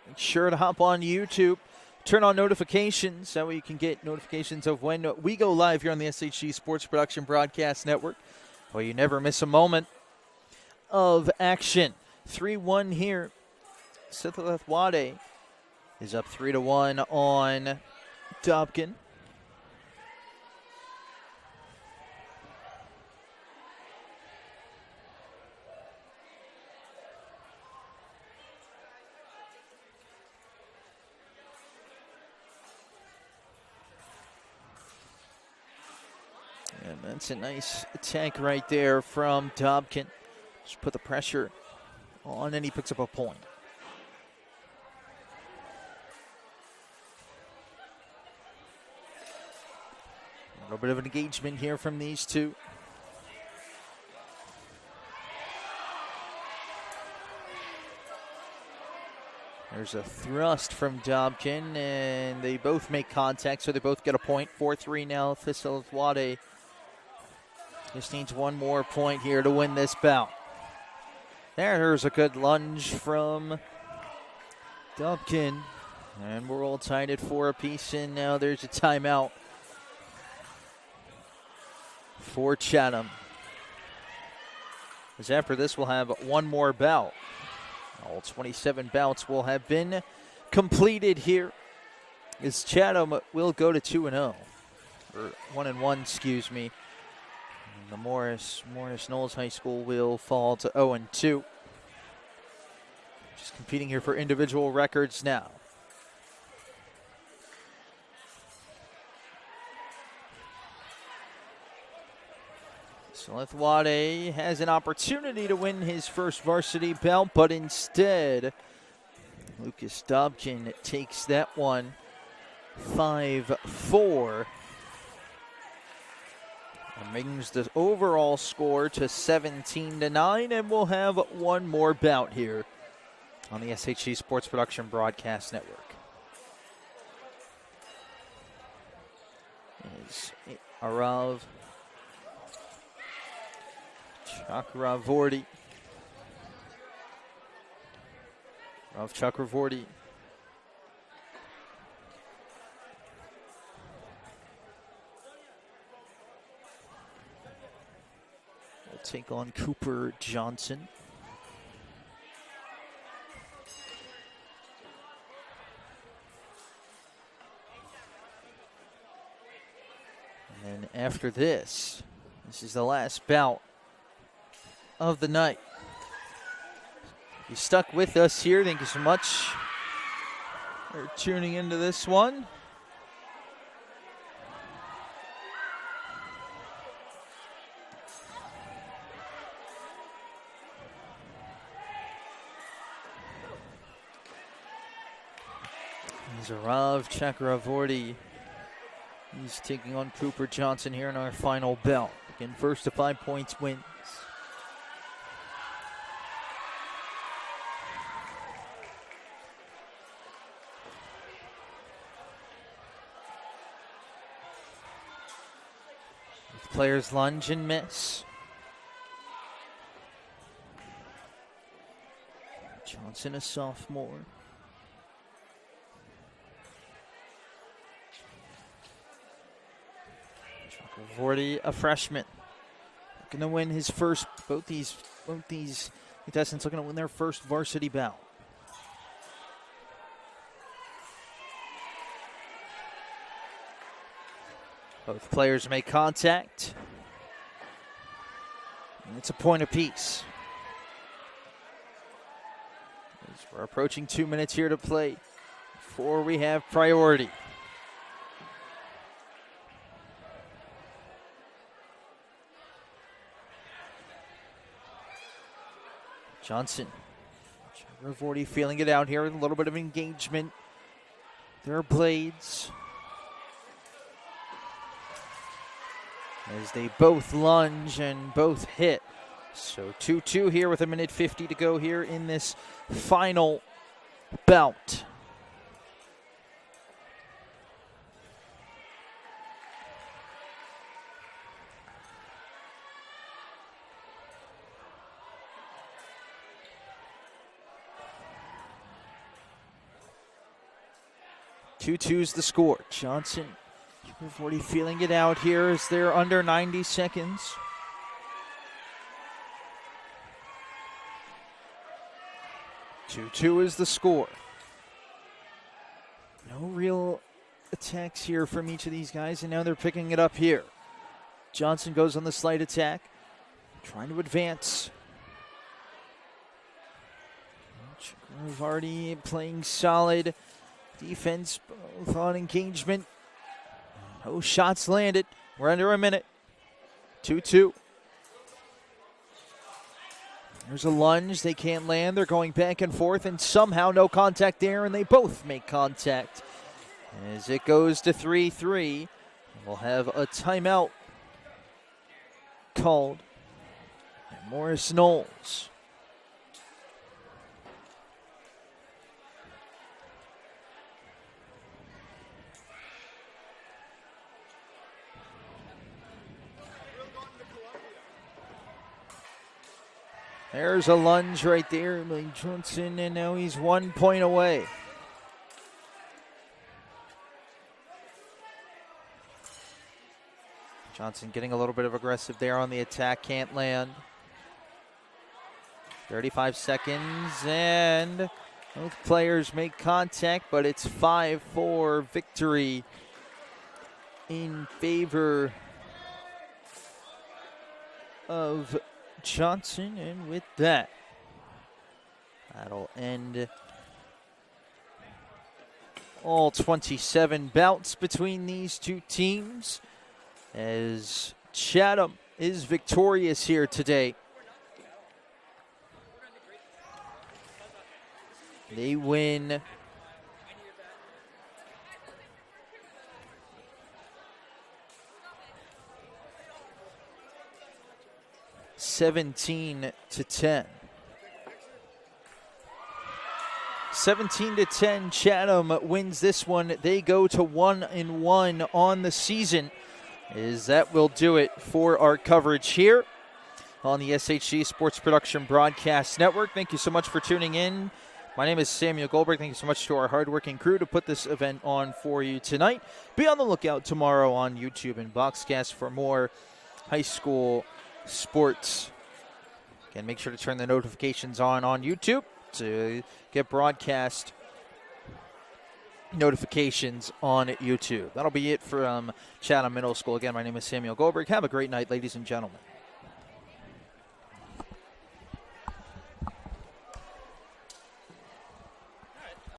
Make sure to hop on YouTube. Turn on notifications. That way you can get notifications of when we go live here on the SHG Sports Production Broadcast Network. Well, you never miss a moment of action. 3-1 here. Thistlethwaite is up 3-1 on Dobkin. And that's a nice attack right there from Dobkin. Just put the pressure on, and he picks up a point. A little bit of an engagement here from these 2. There's a thrust from Dobkin, and they both make contact, so they both get a point. 4-3 now. Thistlethwaite just needs 1 more point here to win this bout. There's a good lunge from Dobkin. And we're all tied at 4 apiece, and now there's a timeout for Chatham. As after this, we'll have 1 more bout. All 27 bouts will have been completed here, as Chatham will go to 2-0. Or 1-1, excuse me. The Morris Knolls High School will fall to 0-2. Just competing here for individual records now. Thistlethwaite has an opportunity to win his first varsity bout, but instead, Lucas Dobkin takes that one 5-4. And brings the overall score to 17-9, and we'll have 1 more bout here on the SHG Sports Production Broadcast Network. Is Arav Chakravorty. Of Chakravorty. Will take on Cooper Johnson. And after this is the last bout of the night. You stuck with us here. Thank you so much for tuning into this one. Zarav Chakravorty. He's taking on Cooper Johnson here in our final bout. Again, first to 5 points wins. Players lunge and miss. Johnson, a sophomore. Chakravorty, a freshman. Looking to win his first, both these contestants looking to win their first varsity bout. Both players make contact. And it's a point apiece. As we're approaching 2 minutes here to play before we have priority. Johnson. Chakravorty feeling it out here with a little bit of engagement. There are blades. As they both lunge and both hit. So 2-2 here with 1:50 to go here in this final bout. Two-two's the score. Johnson, 40 feeling it out here as they're under 90 seconds. Two is the score. No real attacks here from each of these guys, and now they're picking it up here. Johnson goes on the slight attack, trying to advance. Chakravorty playing solid defense, both on engagement. No shots landed. We're under a minute. 2-2. There's a lunge. They can't land. They're going back and forth, and somehow no contact there, and they both make contact. As it goes to 3-3, we'll have a timeout called by Morris Knolls. There's a lunge right there by Johnson, and now he's 1 point away. Johnson getting a little bit of aggressive there on the attack, can't land. 35 seconds, and both players make contact, but it's 5-4 victory in favor of Johnson, and with that, that'll end all 27 bouts between these two teams as Chatham is victorious here today. They win 17-10. 17-10, Chatham wins this one. They go to 1-1 on the season. As that will do it for our coverage here on the SHC Sports Production Broadcast Network. Thank you so much for tuning in. My name is Samuel Goldberg. Thank you so much to our hardworking crew to put this event on for you tonight. Be on the lookout tomorrow on YouTube and Boxcast for more high school sports. Again, make sure to turn the notifications on YouTube to get broadcast notifications on YouTube. That'll be it from Chatham Middle School. Again, my name is Samuel Goldberg. Have a great night, ladies and gentlemen.